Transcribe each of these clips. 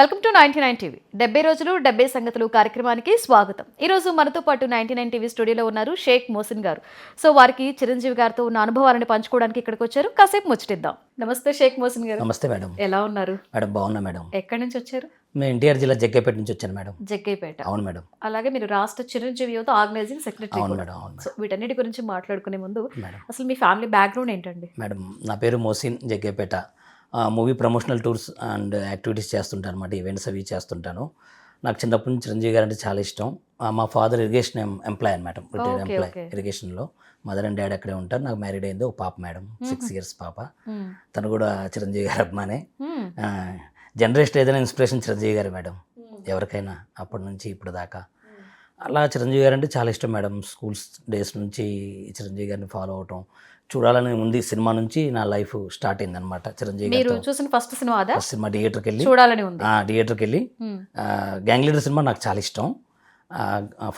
Welcome to 99 TV 70 రోజులు 70 సంగతులు కార్యక్రమానికి స్వాగతం. ఈ రోజు మనతో పాటు 99 టీవీ స్టూడియోలో ఉన్నారు షేక్ మోసిన్ గారు. సో వారికి చిరంజీవి గారితో ఉన్న అనుభవాలను పంచుకోవడానికి ఇక్కడికి వచ్చారు. కాసేపు ముచ్చటిద్దాం. నమస్తే షేక్ మోసిన్ గారు. నమస్తే మేడం. ఎలా ఉన్నారు? మేడం బాగున్నా మేడం. ఎక్కడి నుంచి వచ్చారు? మేము ఎన్టీఆర్ జిల్లా జగ్గైపేట నుంచి వచ్చాను మేడం. జగ్గైపేట. అవును మేడం. అలాగే మీరు రాష్ట్ర చిరంజీవి యువత ఆర్గనైజింగ్ సెక్రటరీ. అవును మేడం. అవును. సో వీటన్నిటి గురించి మాట్లాడుకునే ముందు మేడం అసలు మీ ఫ్యామిలీ బ్యాక్గ్రౌండ్ ఏంటండి? మేడం నా పేరు Mohsin, Jaggayyapeta. Movie promotional tours and activities చేస్తుంటాను అనమాట, ఈవెంట్స్ అవి చేస్తుంటాను. నాకు చిన్నప్పటి నుంచి చిరంజీవి గారు అంటే చాలా ఇష్టం. మా ఫాదర్ ఇరిగేషన్ ఎంప్లాయ్ అనమాట, రిటైర్డ్ ఎంప్లాయ్ ఇరిగేషన్లో. మదర్ అండ్ డాడీ అక్కడే ఉంటారు. నాకు మ్యారీడ్ అయింది, ఒక పాప మేడం, 6 years పాప. తను కూడా చిరంజీవి గారు అభిమానే. జనరేషన్ ఏదైనా ఇన్స్పిరేషన్ చిరంజీవి గారు మేడం, ఎవరికైనా అప్పటి నుంచి ఇప్పుడు దాకా. అలా చిరంజీవి గారు అంటే చాలా ఇష్టం మేడం. స్కూల్స్ డేస్ నుంచి చిరంజీవి గారిని ఫాలో అవటం, చూడాలని ఉంది. సినిమా నుంచి నా లైఫ్ స్టార్ట్ అయింది అనమాట. చిరంజీవి మీరు చూసిన ఫస్ట్ సినిమా అదా? ఫస్ట్ సినిమా థియేటర్కి వెళ్ళి చూడాలని ఉంది. థియేటర్కి వెళ్ళి గ్యాంగ్ లీడర్ సినిమా నాకు చాలా ఇష్టం.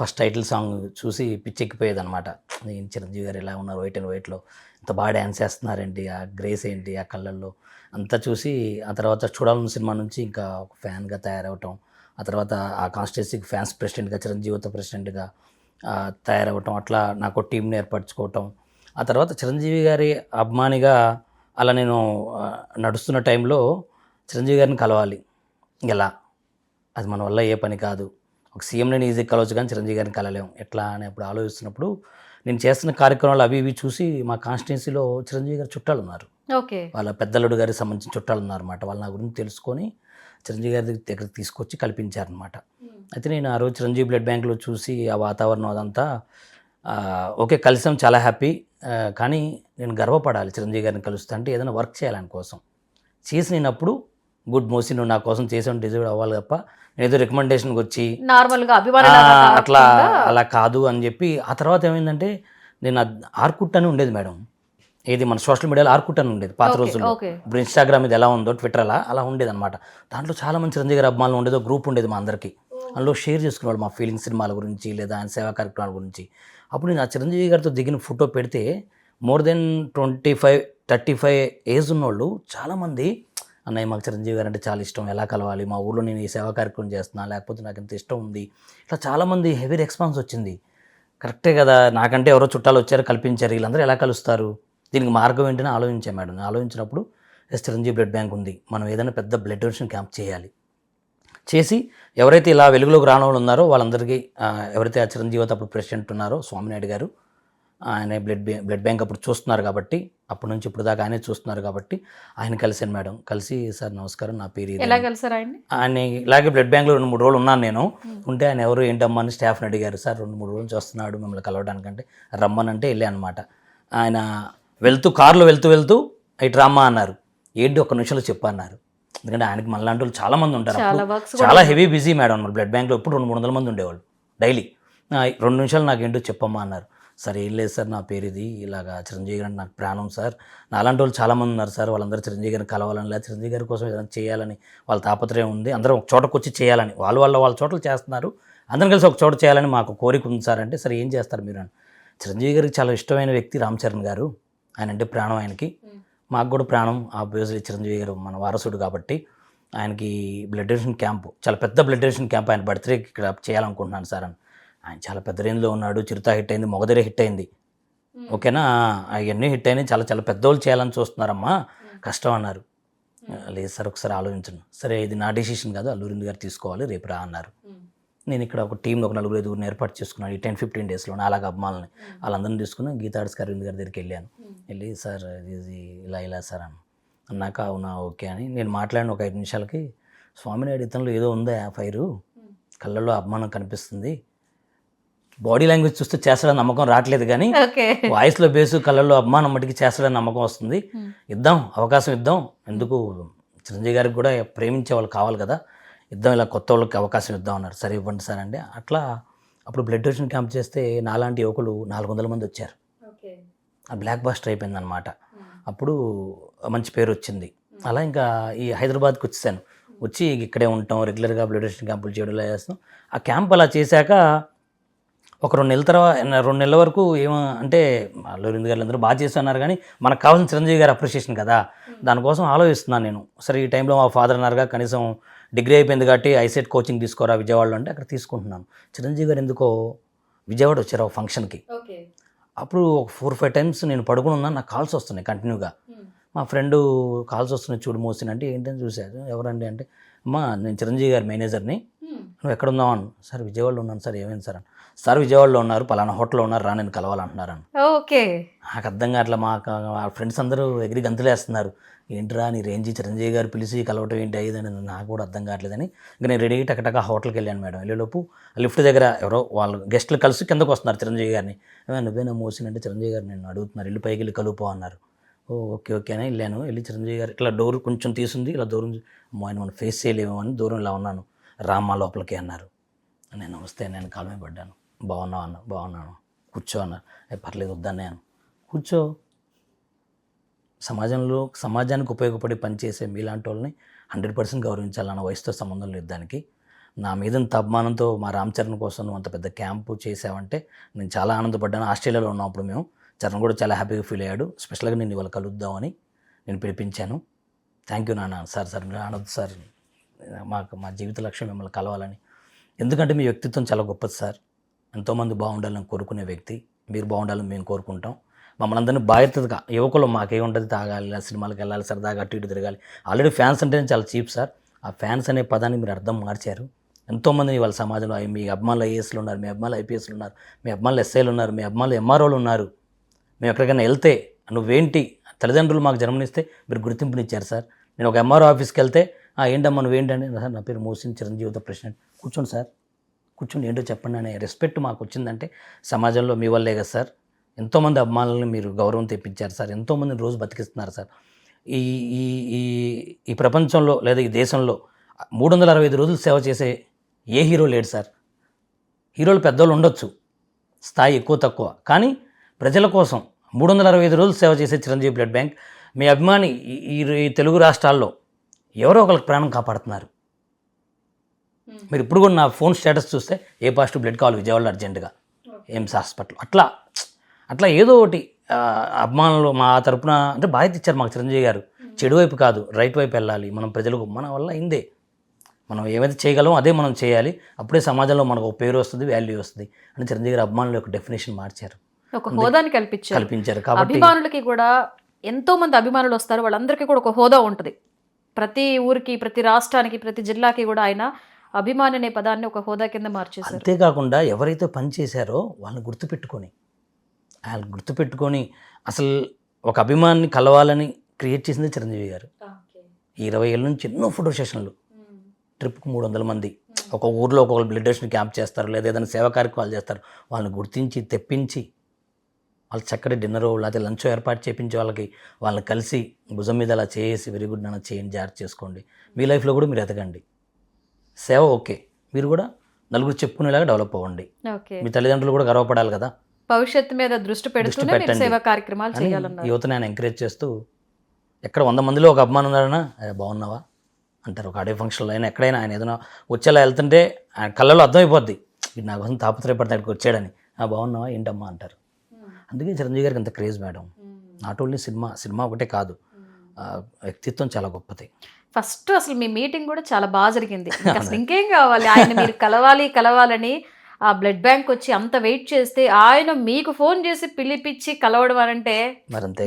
ఫస్ట్ టైటిల్ సాంగ్ చూసి పిచ్చెక్కిపోయేది అనమాట. చిరంజీవి గారు ఎలా ఉన్నారు వైట్ అండ్ వైట్లో, ఇంత బాగా డ్యాన్స్ చేస్తున్నారేంటి, ఆ గ్రేస్ ఏంటి ఆ కళ్ళల్లో అంతా చూసి, ఆ తర్వాత చూడాలన్న సినిమా నుంచి ఇంకా ఒక ఫ్యాన్గా తయారవటం, ఆ తర్వాత ఆ కాన్స్టిట్యూన్సీకి ఫ్యాన్స్ ప్రెసిడెంట్గా, చిరంజీవి యువత ప్రెసిడెంట్గా తయారవటం, అట్లా నాకు టీంని ఏర్పరచుకోవటం. ఆ తర్వాత చిరంజీవి గారి అభిమానిగా అలా నేను నడుస్తున్న టైంలో చిరంజీవి గారిని కలవాలి, ఎలా, అది మన వల్ల ఏ పని కాదు. ఒక సీఎంని ఈజీ కలవచ్చు కానీ చిరంజీవి గారిని కలలేం ఎట్లా అని అప్పుడు ఆలోచిస్తున్నప్పుడు, నేను చేస్తున్న కార్యక్రమాలు అవి ఇవి చూసి మా కాన్స్టిట్యున్సీలో చిరంజీవి గారు చుట్టాలు ఉన్నారు. ఓకే. వాళ్ళ పెద్దల్లుడు గారికి సంబంధించిన చుట్టాలు ఉన్నారన్నమాట. వాళ్ళు నా గురించి తెలుసుకొని చిరంజీవి గారి దగ్గరికి తీసుకొచ్చి కల్పించారనమాట. అయితే నేను ఆ రోజు చిరంజీవి బ్లడ్ బ్యాంక్లో చూసి ఆ వాతావరణం అదంతా ఓకే, కలిసాం, చాలా హ్యాపీ. కానీ నేను గర్వపడాలి చిరంజీవి గారిని కలుస్తా అంటే, ఏదైనా వర్క్ చేయాలని కోసం చేసి నేనప్పుడు గుడ్ మోసి నువ్వు నా కోసం చేసావు డిజర్వ్ అవ్వాలి తప్ప నేను ఏదో రికమెండేషన్కి వచ్చి నార్మల్గా అట్లా అలా కాదు అని చెప్పి. ఆ తర్వాత ఏమైందంటే, నేను ఆర్కుట్ అని ఉండేది మేడం, ఏది మన సోషల్ మీడియాలో ఆర్కుట్ అని ఉండేది పాత రోజుల్లో. ఇప్పుడు ఇన్స్టాగ్రామ్ ఇది ఎలా ఉందో, ట్విట్టర్ అలా ఉండేది అనమాట. దాంట్లో చాలా మంది చిరంజీవి గారి అభిమానులు ఉండేది, ఒక గ్రూప్ ఉండేది మా అందరికీ. అందులో షేర్ చేసుకునేవాళ్ళు మా ఫీలింగ్స్, సినిమాల గురించి లేదా ఆయన సేవా కార్యక్రమాల గురించి. అప్పుడు నేను ఆ చిరంజీవి గారితో దిగిన ఫోటో పెడితే మోర్ దెన్ 25-35 ఏజ్ ఉన్నోళ్ళు చాలామంది, అన్నయ్య మాకు చిరంజీవి గారు అంటే చాలా ఇష్టం, ఎలా కలవాలి, మా ఊళ్ళో నేను ఈ సేవా కార్యక్రమం చేస్తున్నా, లేకపోతే నాకు ఇంత ఇష్టం ఉంది, ఇట్లా చాలామంది హెవీ రెస్పాన్స్ వచ్చింది. కరెక్టే కదా, నాకంటే ఎవరో చుట్టాలు వచ్చారు, కల్పించారు, వీళ్ళందరూ ఎలా కలుస్తారు, దీనికి మార్గం ఏంటని ఆలోచించాను మేడం. ఆలోచించినప్పుడు చిరంజీవి బ్లడ్ బ్యాంక్ ఉంది, మనం ఏదైనా పెద్ద బ్లడ్ డొనేషన్ క్యాంప్ చేయాలి. చేసి ఎవరైతే ఇలా వెలుగులోకి రాని వాళ్ళు ఉన్నారో వాళ్ళందరికీ, ఎవరైతే ఆ చిరంజీవి అప్పుడు ప్రెసిడెంట్ ఉన్నారో స్వామినాయుడు గారు, ఆయన బ్లడ్ బ్యాంక్ అప్పుడు చూస్తున్నారు కాబట్టి, అప్పటి నుంచి ఇప్పుడు దాకా ఆయనే చూస్తున్నారు కాబట్టి ఆయన కలిసాను మేడం. కలిసి సార్ నమస్కారం, నా పేరు ఎలా కలిసారు ఆయన్ని? ఆయన ఇలాగే బ్లడ్ బ్యాంక్లో 2-3 రోజులు ఉన్నాను నేను. ఉంటే ఆయన ఎవరు ఏంటమ్మా అని స్టాఫ్ని అడిగారు. సార్ 2-3 రోజుల నుంచి వస్తున్నాడు మిమ్మల్ని కలవడానికంటే రమ్మనంటే వెళ్ళా అనమాట. ఆయన కారులో వెళ్తూ ఇటు రమ్మా అన్నారు. ఏంటి ఒక్క నిమిషంలో చెప్పన్నారు, ఎందుకంటే ఆయనకి మనలాంటి వాళ్ళు చాలామంది ఉంటారు, చాలా హెవీ బిజీ మేడం. బ్లడ్ బ్యాంక్లో ఎప్పుడు 200-300 మంది ఉండేవాళ్ళు డైలీ. 2 నిమిషాలు నాకు ఏంటో చెప్పమ్మా అన్నారు. సార్ ఏం లేదు సార్, నా పేరు ఇది, ఇలాగా చిరంజీవి గారు నాకు ప్రాణం సార్, నాలాంటి వాళ్ళు చాలామంది ఉన్నారు సార్, వాళ్ళందరూ చిరంజీవి గారిని కలవాలని, లేదా చిరంజీవి గారి కోసం ఏదైనా చేయాలని వాళ్ళ తాపత్రయం ఉంది, అందరం ఒక చోటకు వచ్చి చేయాలని, వాళ్ళ చోటలు చేస్తున్నారు, అందరం కలిసి ఒక చోట చేయాలని మాకు కోరిక ఉంది సార్ అంటే, సరే ఏం చేస్తారు మీరు అని. చిరంజీవి గారికి చాలా ఇష్టమైన వ్యక్తి రామ్ చరణ్ గారు, ఆయన అంటే ప్రాణం ఆయనకి, మాకు కూడా ప్రాణం. ఆబ్వియస్లీ చిరంజీవి గారు మన వారసుడు కాబట్టి ఆయనకి బ్లడ్ డొనేషన్ క్యాంపు, చాలా పెద్ద బ్లడ్ డొనేషన్ క్యాంప్ ఆయన బర్త్డేకి ఇక్కడ చేయాలనుకుంటున్నాను సార్ అని. ఆయన చాలా పెద్ద రేంజ్లో ఉన్నాడు, చిరుత హిట్ అయింది, మొగదరే హిట్ అయింది, ఓకేనా, అవన్నీ హిట్ అయినాయి, చాలా పెద్దోళ్ళు చేయాలని చూస్తున్నారమ్మా, కష్టం అన్నారు. లేదు సార్ ఒకసారి ఆలోచించండి. సరే ఇది నా డెసిషన్ కాదు, అల్లూరింది గారు తీసుకోవాలి, రేపు రా అన్నారు. నేను ఇక్కడ ఒక టీంలో ఒక 4-5 ఏర్పాటు చేసుకున్నాను ఈ 10-15 డేస్లో, అలాగ అభిమానులని వాళ్ళందరినీ తీసుకుని గీతా ఆర్ట్స్ అరవింద్ గారి దగ్గరికి వెళ్ళాను. వెళ్ళి సార్ ఇది ఇలా సార్ అన్నాక అవునా ఓకే అని నేను మాట్లాడిన ఒక 5 నిమిషాలకి, స్వామినాయుడు ఇతనిలో ఏదో ఉందా ఫైరు, కళ్ళల్లో అభిమానం కనిపిస్తుంది, బాడీ లాంగ్వేజ్ చూస్తే చేస్తాడని నమ్మకం రావట్లేదు కానీ వాయిస్లో బేసు కళ్ళల్లో అభిమానం మట్టికి చేస్తాడని నమ్మకం వస్తుంది, అవకాశం ఇద్దాం, ఎందుకు చిరంజీవి గారికి కూడా ప్రేమించే వాళ్ళు కావాలి కదా, ఇద్దాం, ఇలా కొత్త వాళ్ళకి అవకాశం ఇద్దాం అన్నారు. సరే ఇవ్వండి సార్ అంటే అట్లా అప్పుడు బ్లడ్ డొనేషన్ క్యాంప్ చేస్తే నాలాంటి యువకులు 400 మంది వచ్చారు. ఆ బ్లాక్ బాస్టర్ అయిపోయింది అనమాట. అప్పుడు మంచి పేరు వచ్చింది. అలా ఇంకా ఈ హైదరాబాద్కి వచ్చేసాను. వచ్చి ఇక్కడే ఉంటాం, రెగ్యులర్గా బ్లడ్ డొనేషన్ క్యాంపులు చేయడంలో చేస్తాం. ఆ క్యాంప్ అలా చేశాక ఒక 2 నెలల తర్వాత 2 నెలల వరకు అంటే అల్లూరింది గారు అందరూ బాగా చేస్తున్నారు కానీ మనకు కావాల్సిన చిరంజీవి గారి అప్రిషియేషన్ కదా, దానికోసం ఆలోచిస్తున్నాను నేను. సరే ఈ టైంలో మా ఫాదర్ అన్నారుగా, కనీసం డిగ్రీ అయిపోయింది కాబట్టి ఐసెట్ కోచింగ్ తీసుకోరా విజయవాడలో అంటే అక్కడ తీసుకుంటున్నాను. చిరంజీవి గారు ఎందుకో విజయవాడ వచ్చారు ఒక ఫంక్షన్కి. అప్పుడు ఒక 4-5 టైమ్స్ నేను పడుకుని ఉన్నాను, నాకు కాల్స్ వస్తున్నాయి కంటిన్యూగా. మా ఫ్రెండ్ కాల్స్ వస్తున్నాయి చూడు మోసిన అంటే ఏంటని చూశారు. ఎవరండి అంటే అమ్మా నేను చిరంజీవి గారి మేనేజర్ని, నువ్వు ఎక్కడ ఉన్నావు అని. సార్ విజయవాడలో ఉన్నాను సార్. ఏమైంది సార్ అని. సార్ విజయవాడలో ఉన్నారు, పలానా హోటల్లో ఉన్నారు, రా నేను కలవాలంటున్నారు అని. ఓకే. నాకు అర్థం కావట్లా. మా ఫ్రెండ్స్ అందరూ ఎగిరి గంతులేస్తున్నారు. ఏంట్రా నీ రేంజ్ చిరంజీవి గారు పిలిచి కలవటం ఏంటి అయ్యేదని నాకు కూడా అర్థం కావట్లేదని ఇంకా నేను రెడీ టకటక హోటల్కి వెళ్ళాను మేడం. వెళ్ళేలోపు లిఫ్ట్ దగ్గర ఎవరో వాళ్ళు గెస్టులు కలిసి కిందకు వస్తున్నారు చిరంజీవి గారిని. నువ్వేనా మోసినంటే చిరంజీవి గారు నేను అడుగుతున్నారు, ఇల్లు పైకి వెళ్ళి కలుపు అన్నారు. ఓకే ఓకే అని వెళ్ళాను. వెళ్ళి చిరంజీవి గారు ఇట్లా డోర్ కొంచెం తీసుంది, ఇలా దూరం ఆయన మనం ఫేస్ చేయలేమో అని దూరం ఇలా ఉన్నాను. రామ్మా లోపలికి అన్నారు. నేను వస్తే నేను కాలమే పడ్డాను. బాగున్నావు అన్న. బాగున్నాను. కూర్చో అన్నారు. పర్లేదు వద్దనే అన్న. కూర్చో. సమాజానికి ఉపయోగపడి పనిచేసే మీలాంటి వాళ్ళని 100% గౌరవించాలన్న వయసుతో సంబంధం లేదు దానికి. నా మీద ఇంత అభిమానంతో మా రామ్ చరణ్ కోసం నువ్వు అంత పెద్ద క్యాంపు చేసావంటే నేను చాలా ఆనందపడ్డాను. ఆస్ట్రేలియాలో ఉన్నప్పుడు మేము చరణ్ కూడా చాలా హ్యాపీగా ఫీల్ అయ్యాడు. స్పెషల్గా నేను ఇవాళ కలుద్దామని నేను పిలిపించాను. థ్యాంక్ యూ నాన్న. సార్ అనొద్దు సార్, మా జీవిత లక్ష్యం మిమ్మల్ని కలవాలని. ఎందుకంటే మీ వ్యక్తిత్వం చాలా గొప్పది సార్. ఎంతోమంది బాగుండాలని కోరుకునే వ్యక్తి. మీరు బాగుండాలని మేము కోరుకుంటాం. మమ్మల్ని అందరినీ బాధ్యతగా యువకులు మాకేముంటుంది, తాగాలి, సినిమాలకు వెళ్ళాలి, సరదాగా అటు ఇటు తిరగాలి. ఆల్రెడీ ఫ్యాన్స్ అంటేనే చాలా చీప్ సార్. ఆ ఫ్యాన్స్ అనే పదాన్ని మీరు అర్థం మార్చారు. ఎంతోమంది వాళ్ళ సమాజంలో మీ అభిమానులు ఐఏఎస్లు ఉన్నారు, మీ అభిమానులు ఐపీఎస్లు ఉన్నారు, మీ అభిమానులు ఎస్ఐలు ఉన్నారు, మీ అభిమానులు ఎంఆర్ఓలు ఉన్నారు. మేము ఎక్కడికైనా వెళ్తే నువ్వేంటి తల్లిదండ్రులు మాకు జన్మనిస్తే మీరు గుర్తింపునిచ్చారు సార్. నేను ఒక ఎంఆర్ఓ ఆఫీస్కి వెళ్తే ఏంటమ్మా నువ్వేంటండి సార్, నా పేరు మోసిన్ చిరంజీవితో ప్రెసిడెంట్. కూర్చోండి సార్, కూర్చొని ఏంటో చెప్పండి అనే రెస్పెక్ట్ మాకు వచ్చిందంటే సమాజంలో మీ వల్లే కదా సార్. ఎంతోమంది అభిమానులను మీరు గౌరవం తెప్పించారు సార్. ఎంతోమందిని రోజు బతికిస్తున్నారు సార్. ఈ ఈ ఈ ఈ ప్రపంచంలో లేదా ఈ దేశంలో 365 రోజులు సేవ చేసే ఏ హీరో లేడు సార్. హీరోలు పెద్దోళ్ళు ఉండొచ్చు, స్థాయి ఎక్కువ తక్కువ, కానీ ప్రజల కోసం 365 రోజులు సేవ చేసే చిరంజీవి బ్లడ్ బ్యాంక్. మీ అభిమాని ఈ తెలుగు రాష్ట్రాల్లో ఎవరో ఒకరికి ప్రాణం కాపాడుతున్నారు. మీరు ఇప్పుడు కూడా నా ఫోన్ స్టేటస్ చూస్తే ఏ పాజిటివ్ బ్లడ్ కావాలి విజయవాడలో అర్జెంటుగా, ఎయిమ్స్ హాస్పిటల్, అట్లా ఏదో ఒకటి అభిమానులు మా తరపున అంటే బాధ్యత ఇచ్చారు మాకు చిరంజీవి గారు. చెడు వైపు కాదు, రైట్ వైపు వెళ్ళాలి. మనం ప్రజలకు మన వల్ల అయిందే, మనం ఏమైతే చేయగలమో అదే మనం చేయాలి. అప్పుడే సమాజంలో మనకు ఒక పేరు వస్తుంది, వాల్యూ వస్తుంది అని చిరంజీవి గారు అభిమానుల యొక్క డెఫినేషన్ మార్చారు, ఒక హోదాని కల్పించారు. కాబట్టి అభిమానులకి కూడా ఎంతో మంది అభిమానులు వస్తారు, వాళ్ళందరికీ కూడా ఒక హోదా ఉంటుంది. ప్రతి ఊరికి, ప్రతి రాష్ట్రానికి, ప్రతి జిల్లాకి కూడా ఆయన అభిమాని అనే పదాన్ని ఒక హోదా కింద మార్చేశారు. అంతేకాకుండా ఎవరైతే పని చేశారో వాళ్ళని గుర్తుపెట్టుకొని అసలు ఒక అభిమాన్ని కలవాలని క్రియేట్ చేసింది చిరంజీవి గారు. 20 ఏళ్ళ నుంచి ఎన్నో ఫోటో సెషన్లు, ట్రిప్కి 300 మంది, ఒక ఊర్లో ఒక్కొక్కరు బ్లడ్ డొనేషన్ క్యాంప్ చేస్తారు, లేదా ఏదైనా సేవా కార్యక్రమాలు చేస్తారు. వాళ్ళని గుర్తించి తెప్పించి వాళ్ళు చక్కటి డిన్నర్ లేకపోతే లంచ్ ఏర్పాటు చేయించి వాళ్ళని కలిసి భుజం మీద అలా చేసి వెరీ గుడ్ నాన్న చేయండి, జాగ్రత్త చేసుకోండి, మీ లైఫ్లో కూడా మీరు ఎదగండి, సేవ ఓకే, మీరు కూడా నలుగురు చెప్పుకునేలాగా డెవలప్ అవ్వండి, మీ తల్లిదండ్రులు కూడా గర్వపడాలి కదా, భవిష్యత్తు మీద దృష్టి పెట్టండి, సేవా కార్యక్రమాలు చేయాలన్నారు. యువతని ఆయన ఎంకరేజ్ చేస్తూ ఎక్కడ 100 మందిలో ఒక అభిమానం ఉన్నారన్నా బాగున్నావా అంటారు. ఒక ఆడియో ఫంక్షన్లో అయినా ఎక్కడైనా ఆయన ఏదైనా వచ్చేలా వెళ్తుంటే ఆయన కళ్ళలో అర్థమైపోద్ది, ఇది నా కోసం తాపత్రయపడితే ఇక్కడికి వచ్చాడని. బాగున్నావా ఏంటమ్మా అంటారు. అందుకే చిరంజీవి గారికి అంత craze madam. Not only cinema ఒకటే కాదు, వ్యక్తిత్వం చాలా గొప్పది. ఫస్ట్ అసలు మీ మీటింగ్ కూడా చాలా బాగా జరిగింది. అసలు ఇంకేం కావాలి, ఆయన మీరు కలవాలని ఆ బ్లడ్ బ్యాంక్ వచ్చి అంత వెయిట్ చేస్తే ఆయన మీకు ఫోన్ చేసి పిలిపించి కలవడం అంటే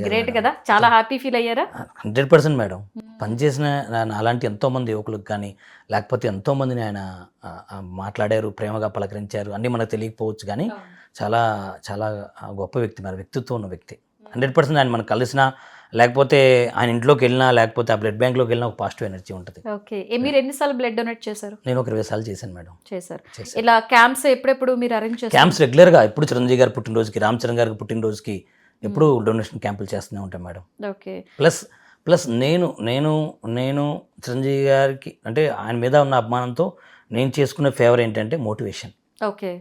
గ్రేట్ కదా, చాలా హ్యాపీ ఫీల్ అయ్యారా? 100% మేడం. పనిచేసిన అలాంటి ఎంతోమంది యువకులకు కానీ లేకపోతే ఎంతోమందిని ఆయన మాట్లాడారు, ప్రేమగా పలకరించారు, అన్నీ మనకు తెలియకపోవచ్చు కానీ చాలా చాలా గొప్ప వ్యక్తి, మరి వ్యక్తిత్వం ఉన్న వ్యక్తి. 100% ఆయన మనకు కలిసినా లేకపోతే ఆయన ఇంట్లోకి వెళ్ళినా లేకపోతే ఆ బ్లడ్ బ్యాంక్లోకి వెళ్ళినా ఒక పాజిటివ్ ఎనర్జీ ఉంటుంది. ఓకే, మీరు ఎన్నిసార్లు బ్లడ్ డొనేట్ చేశారు? నేను ఒక 20 సార్లు చేశాను మేడం. చేశారు. ఇలా క్యాంప్స్ ఎప్పుడెప్పుడు మీరు అరేంజ్ చేశారు? క్యాంప్స్ రెగ్యులర్గా ఎప్పుడు చిరంజీవి గారి పుట్టినరోజుకి, రామ్ చరణ్ గారికి పుట్టినరోజుకి ఎప్పుడు డొనేషన్ క్యాంపులు చేస్తూనే ఉంటాం మేడం. ఓకే. ప్లస్ నేను చిరంజీవి గారికి అంటే ఆయన మీద ఉన్న అభిమానంతో నేను చేసుకునే ఫేవర్ ఏంటంటే మోటివేషన్. ఓకే.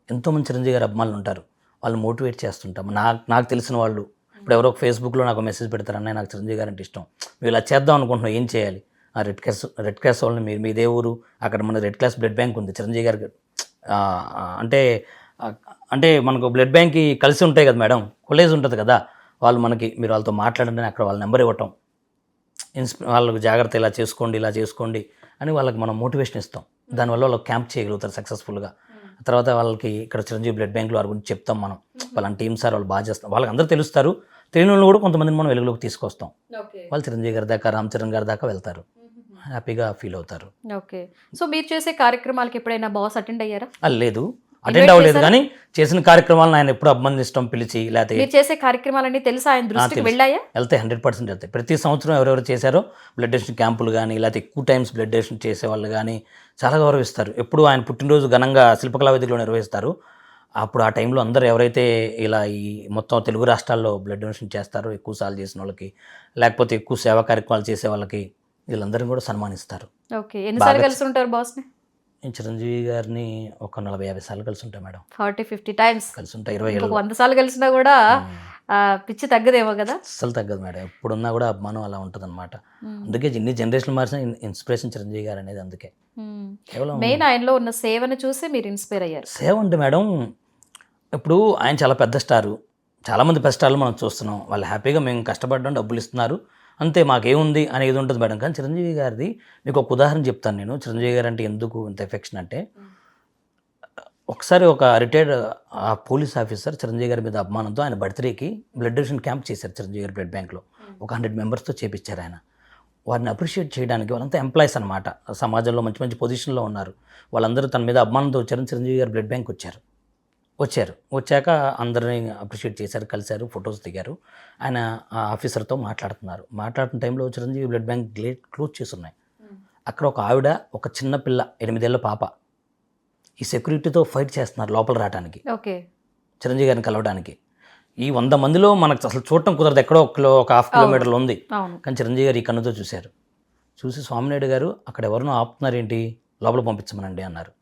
ఎంతోమంది చిరంజీవి గారి అభిమానులు ఉంటారు, వాళ్ళు మోటివేట్ చేస్తుంటాం. నాకు తెలిసిన వాళ్ళు ఇప్పుడు ఎవరో ఫేస్బుక్లో నాకు మెసేజ్ పెడతారు, అన్నయ్య నాకు చిరంజీవి గారు అంటే ఇష్టం, మీరు ఇలా చేద్దాం అనుకుంటున్నాం, ఏం చేయాలి? ఆ రెడ్ క్రాస్ వాళ్ళని మీదే ఊరు, అక్కడ మన రెడ్ క్రాస్ బ్లడ్ బ్యాంక్ ఉంది చిరంజీవి గారికి, అంటే మనకు బ్లడ్ బ్యాంక్కి కలిసి ఉంటాయి కదా మేడం, కాలేజ్ ఉంటుంది కదా, మీరు వాళ్ళతో మాట్లాడండి, అక్కడ వాళ్ళ నెంబర్ ఇవ్వటం, వాళ్ళకు జాగ్రత్త ఇలా చేసుకోండి అని వాళ్ళకి మనం మోటివేషన్ ఇస్తాం. దానివల్ల వాళ్ళు క్యాంప్ చేయగలుగుతారు సక్సెస్ఫుల్గా. తర్వాత వాళ్ళకి ఇక్కడ చిరంజీవి బ్లడ్ బ్యాంక్లో వారి గురించి చెప్తాం మనం. వాళ్ళని టీం సార్ వాళ్ళు బాగా చేస్తాం, వాళ్ళకి అందరూ తెలుస్తారు. తెలియని వాళ్ళు కూడా కొంతమందిని మనం వెలుగులోకి తీసుకొస్తాం. వాళ్ళు చిరంజీవి గారి దాకా, రామ్ చరణ్ గారి దాకా వెళ్తారు, హ్యాపీగా ఫీల్ అవుతారు. ఓకే. సో మీరు చేసే కార్యక్రమాలకి ఎప్పుడైనా బాస్ అటెండ్ అయ్యారా? లేదు, అటెండ్ అవ్వలేదు, కానీ చేసిన కార్యక్రమాలను ఆయన ఎప్పుడు అభినందిస్తాం, పిలిచి. లేకపోతే మీరు చేసే కార్యక్రమాలన్నీ తెలుసా, ఆయన దృష్టికి వెళ్ళాయా? వెళ్తాయి, 100% వెళ్తాయి. ప్రతి సంవత్సరం ఎవరెవరు చేశారో బ్లడ్ డొనేషన్ క్యాంపులు కానీ, లేకపోతే ఎక్కువ టైమ్స్ బ్లడ్ డొనేషన్ చేసేవాళ్ళు కానీ చాలా గౌరవిస్తారు. ఎప్పుడు ఆయన పుట్టినరోజు ఘనంగా శిల్పకళా వేదికలో నిర్వహిస్తారు. అప్పుడు ఆ టైంలో అందరూ ఎవరైతే ఇలా ఈ మొత్తం తెలుగు రాష్ట్రాల్లో బ్లడ్ డొనేషన్ చేస్తారో, ఎక్కువ సార్లు చేసిన వాళ్ళకి, లేకపోతే ఎక్కువ సేవా కార్యక్రమాలు చేసే వాళ్ళకి, వీళ్ళందరినీ కూడా సన్మానిస్తారు. ఓకే. ఎన్నిసార్లు కలిసి ఉంటారు బాస్ని? నేను చిరంజీవి గారిని ఒక 40-50 సార్లు కలిసి ఉంటాయి మేడం. 40-50 టైమ్స్ కలిసి ఉంటాయి. 20 ఏళ్ళు. 100 సార్లు కలిసినా కూడా పిచ్చి తగ్గదేమో కదా? అస్సలు తగ్గదు మేడం. ఎప్పుడున్నా కూడా అభిమానం అలా ఉంటుంది అనమాట. అందుకే ఇన్ని జనరేషన్లు మార్చిన ఇన్స్పిరేషన్ చిరంజీవి గారు అనేది. అందుకే కేవలం మెయిన్ ఆయనలో ఉన్న సేవను చూసి మీరు ఇన్స్పైర్ అయ్యారు. సేవ అంటే మేడం, ఇప్పుడు ఆయన చాలా పెద్ద స్టారు, చాలామంది పెద్ద స్టార్లు మనం చూస్తున్నాం. వాళ్ళు హ్యాపీగా మేము కష్టపడ్డాం, డబ్బులు ఇస్తున్నారు, అంతే, మాకేముంది అనేది ఉంటుంది మేడం. కానీ చిరంజీవి గారిది మీకు ఒక ఉదాహరణ చెప్తాను నేను. చిరంజీవి గారు అంటే ఎందుకు ఇంత ఎఫెక్షన్ అంటే, ఒకసారి ఒక రిటైర్డ్ పోలీస్ ఆఫీసర్ చిరంజీవి గారి మీద అభిమానంతో ఆయన బర్త్డేకి బ్లడ్ డొనేషన్ క్యాంప్ చేశారు చిరంజీవి గారి బ్లడ్ బ్యాంక్లో. ఒక 100 మెంబర్స్తో చేపించారు ఆయన. వారిని అప్రిషియేట్ చేయడానికి, వాళ్ళంతా ఎంప్లాయీస్ అనమాట, సమాజంలో మంచి మంచి పొజిషన్లో ఉన్నారు. వాళ్ళందరూ తన మీద అభిమానంతో వచ్చారు, చిరంజీవి గారు బ్లడ్ బ్యాంక్ వచ్చాక అందరినీ అప్రిషియేట్ చేశారు, కలిశారు, ఫొటోస్ దిగారు. ఆయన ఆ ఆఫీసర్తో మాట్లాడుతున్న టైంలో Chiranjeevi blood bank gate close చేసి ఉన్నాయి. అక్కడ ఒక ఆవిడ, ఒక చిన్న పిల్ల, 8 ఏళ్ల పాప ఈ సెక్యూరిటీతో ఫైట్ చేస్తున్నారు లోపల రావడానికి, ఓకే, చిరంజీవి గారిని కలవడానికి. ఈ 100 మందిలో మనకు అసలు చూడటం కుదరదు, ఎక్కడో ఒక 1/2 కిలోమీటర్లో ఉంది. కానీ చిరంజీవి గారు ఈ కన్నుతో చూసి స్వామినాయుడు గారు అక్కడ ఎవరినో ఆపుతున్నారేంటి, లోపల పంపించమనండి అన్నారు.